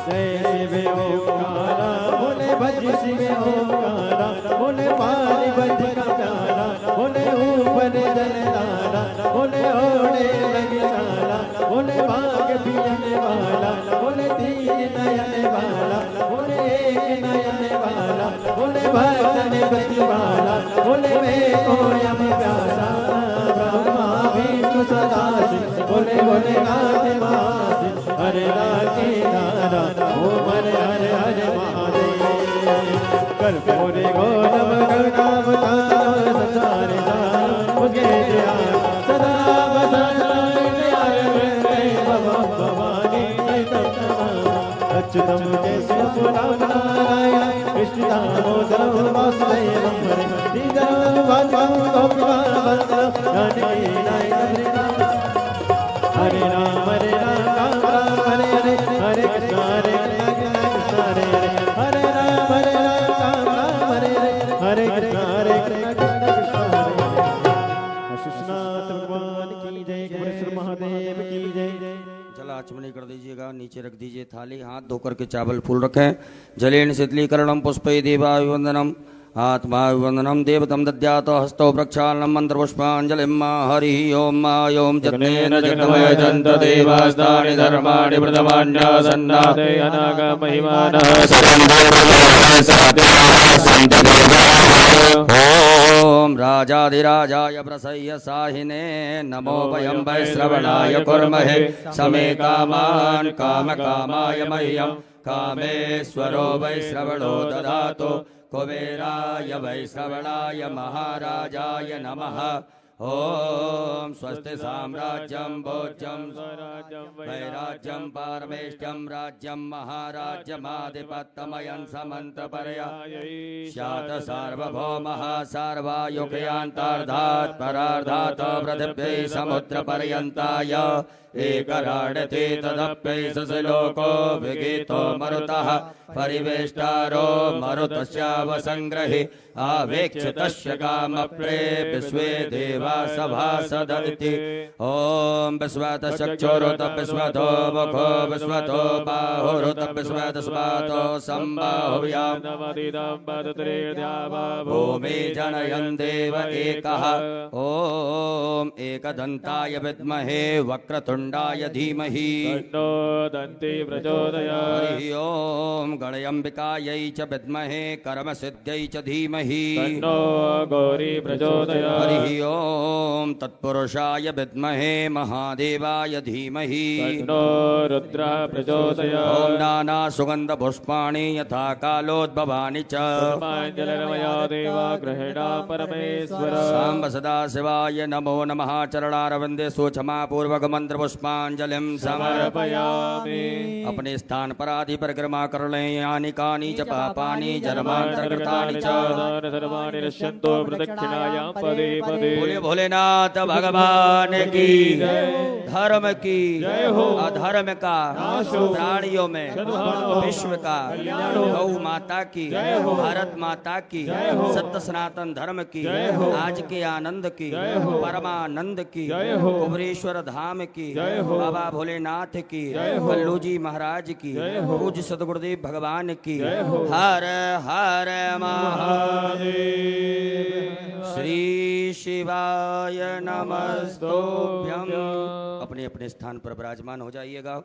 जय शिव ओंकारा बोले भज शिव ओंकारा बोले पानी बज का प्यारा बोले ऊपर जलधारा बोले ओढ़े लगे सारा बोले भाग पियने वाला बोले तीन नयन वाला बोले एक नयन वाला बोले भक्तन बति वाला बोले मैं कोयम प्यासा ब्रह्मा विष्णु सदा शिव बोले बोले नाथ महाशिव हरे राखे नारा ओम हरे हरे हरे महादेव कर्पूरे गौरव गणाम तार संसारे तार मुगे जया सदा भवानी अच्युतम केशवम नारायण कृष्ण दामोदरम वासुदेवम हरे श्रीधरम भगवान जानकी नायक हरे राम राम हरे हरे हरे कृष्ण हरे कृष्ण हरे हरे हरे राम राम हरे हरे कृष्ण हरे कृष्ण कृष्ण हरे हरे शिशुनाथ भगवान की जय गुरुश्री महादेव की जय जल आचमनी कर दीजिएगा, नीचे रख दीजिए थाली, हाथ धोकर के चावल फूल रखें। जलेन शीतलीकरणम पुष्पै देवाभिवंदनम आत्माभिवंदनम देवतम दद्यात हस्तौ प्रक्षालनम मंत्रपुष्पांजलिम हरि ओम मा ओम जगनेन जगमय जन्त देवास्तानि धर्माणि प्रथमान्यासन्नाते अनागमहिमानः ओम राजाधिराजाय प्रसह्य साहिने नमो वयं वै श्रवणाय कुर्महे समे कामान् कामकामाय मह्यं कामेश्वरो वै श्रवणो ददातु कुबेराय वै श्रवणाय महाराजाय नमः। ओम स्वस्ति साम्राज्यं भोज्यं वैराज्यं पारमेष्ट्यं राज्यं महाराज्यमाधिपत्यमयं समन्तपर्या स्यात् सार्वभौमः सार्वायुगयान्तार्धात् परार्धात् पृथिव्यै समुद्रपर्यन्ताय एकराडते तदप्यै सलोको विगीतो मरुतः परिवेष्टारो मरुतस्यावसंग्रहि आवेक्ष्य तस्य कामप्रे विश्वे देवा सभासदिति ओम विश्वत चक्षुरुत विश्वतो मुखो विश्वतो बाहुरुत विश्वत स्वातो संबाहुव्याम भूमि जनयन् देव एकः ओम एकदन्ताय विद्महे वक्रतुण्डाय धीमहि तन्नो दन्ति प्रचोदयात् हरि ओम गणयम्बिकायै च विद्महे कर्मसिद्ध्यै च धीमहि तन्नो गौरी प्रचोदयात् हरि ओम तत्पुरुषाय विद्महे महादेवाय धीमहि तन्नो रुद्रः प्रचोदयात् ओम नाना सुगंध पुष्पाणि यथा कालोद्भवानि च कर्माञ्जलिर्मया देवा गृहीणा परमेश्वर सांब सदा शिवाय नमो नमः चरणारविंदे सोचमा पूर्वक मंत्र पुष्पांजलिं समर्पयामि अपने स्थान पर आदि परिक्रमा कर लें यानि कानि च पापानि जन्मांतरकृतानि च सर्वाणि नश्यन्तो प्रदक्षिणायां पदे पदे बोले भोलेनाथ भगवान की धर्म की अधर्म का प्राणियों में विश्व का गौ माता की भारत माता की सत्य सनातन धर्म की आज के आनंद की परमानंद की कुबरेश्वर धाम की बाबा भोलेनाथ की कल्लू जी महाराज की पूज्य सदगुरुदेव भगवान की हर हर महादेव श्री शिवाय नमस्तुभ्यं अपने अपने स्थान पर विराजमान हो जाइएगा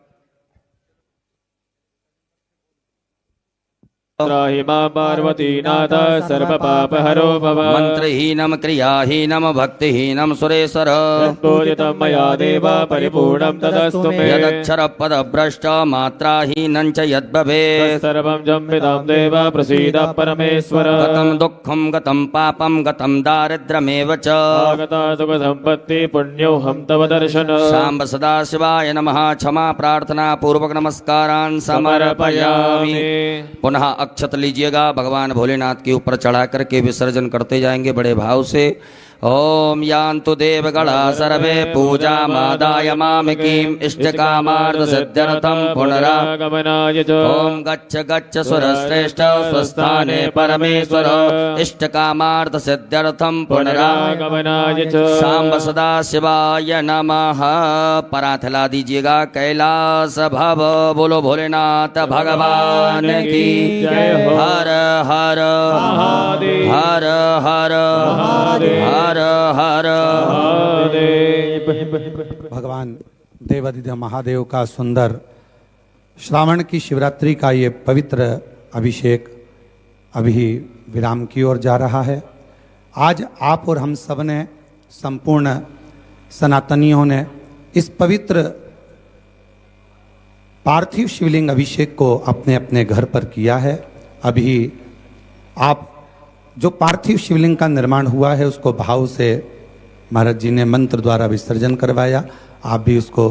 त्राहि मां पार्वतीनाथ सर्वपापहरो भव मंत्रहीनम क्रियाहीनम भक्तिहीनम सुरेश्वर पूजितं मया देव परिपूर्णं तदस्तु मे यदक्षर पद भ्रष्ट मात्राहीनं च यद्भवेत् सर्वं जम्बितं देव प्रसीद परमेश्वर गतं दुःखं गतं पापं गतं दारिद्र्यमेव च आगता सुखसम्पत्ति पुण्योऽहं तव दर्शन सांब सदा शिवाय नमः क्षमा प्रार्थना पूर्वक नमस्कारान् समर्पयामि पुनः अक्षत लीजिएगा भगवान भोलेनाथ के ऊपर चढ़ा करके विसर्जन करते जाएंगे बड़े भाव से ओम यान्तु देवगणा सर्वे पूजा मादाय मामिकीं इष्टकामार्थ सिद्ध्यर्थं पुनरागमनाय च ओम गच्छ गच्छ सुरश्रेष्ठ स्वस्थाने परमेश्वर इष्टकामार्थ सिद्ध्यर्थं पुनरागमनाय च सांब सदा शिवाय नमः परात हिला दीजिएगा कैलास भव बोलो भोलेनाथ भगवान की जय हो। हर हर महादेव हर हर महादेव हर हर महादेव भगवान देवाधिदेव महादेव का सुंदर श्रावण की शिवरात्रि का ये पवित्र अभिषेक अभी विराम की ओर जा रहा है। आज आप और हम सब ने संपूर्ण सनातनियों ने इस पवित्र पार्थिव शिवलिंग अभिषेक को अपने अपने घर पर किया है। अभी आप जो पार्थिव शिवलिंग का निर्माण हुआ है उसको भाव से महाराज जी ने मंत्र द्वारा विसर्जन करवाया। आप भी उसको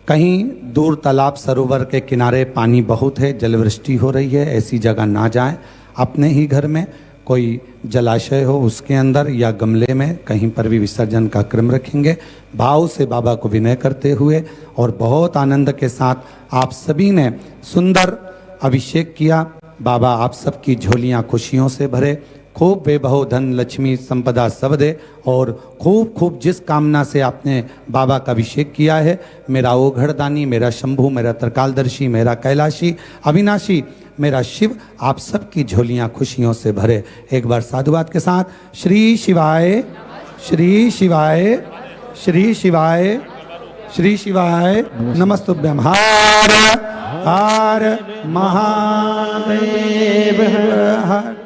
कहीं दूर तालाब सरोवर के किनारे पानी बहुत है, जलवृष्टि हो रही है, ऐसी जगह ना जाएं। अपने ही घर में कोई जलाशय हो उसके अंदर या गमले में कहीं पर भी विसर्जन का क्रम रखेंगे। भाव से बाबा को विनय करते हुए और बहुत आनंद के साथ आप सभी ने सुंदर अभिषेक किया। बाबा आप सबकी झोलियां खुशियों से भरे, खूब वैभव धन लक्ष्मी संपदा सब दे और खूब खूब जिस कामना से आपने बाबा का अभिषेक किया है, मेरा ओघड़दानी, मेरा शंभु, मेरा त्रिकालदर्शी, मेरा कैलाशी, अविनाशी, मेरा शिव आप सबकी झोलियां खुशियों से भरे। एक बार साधुवाद के साथ श्री शिवाय श्री शिवाय श्री शिवाय श्री शिवाय नमस्तुभ्यं। हर हर महादेव हर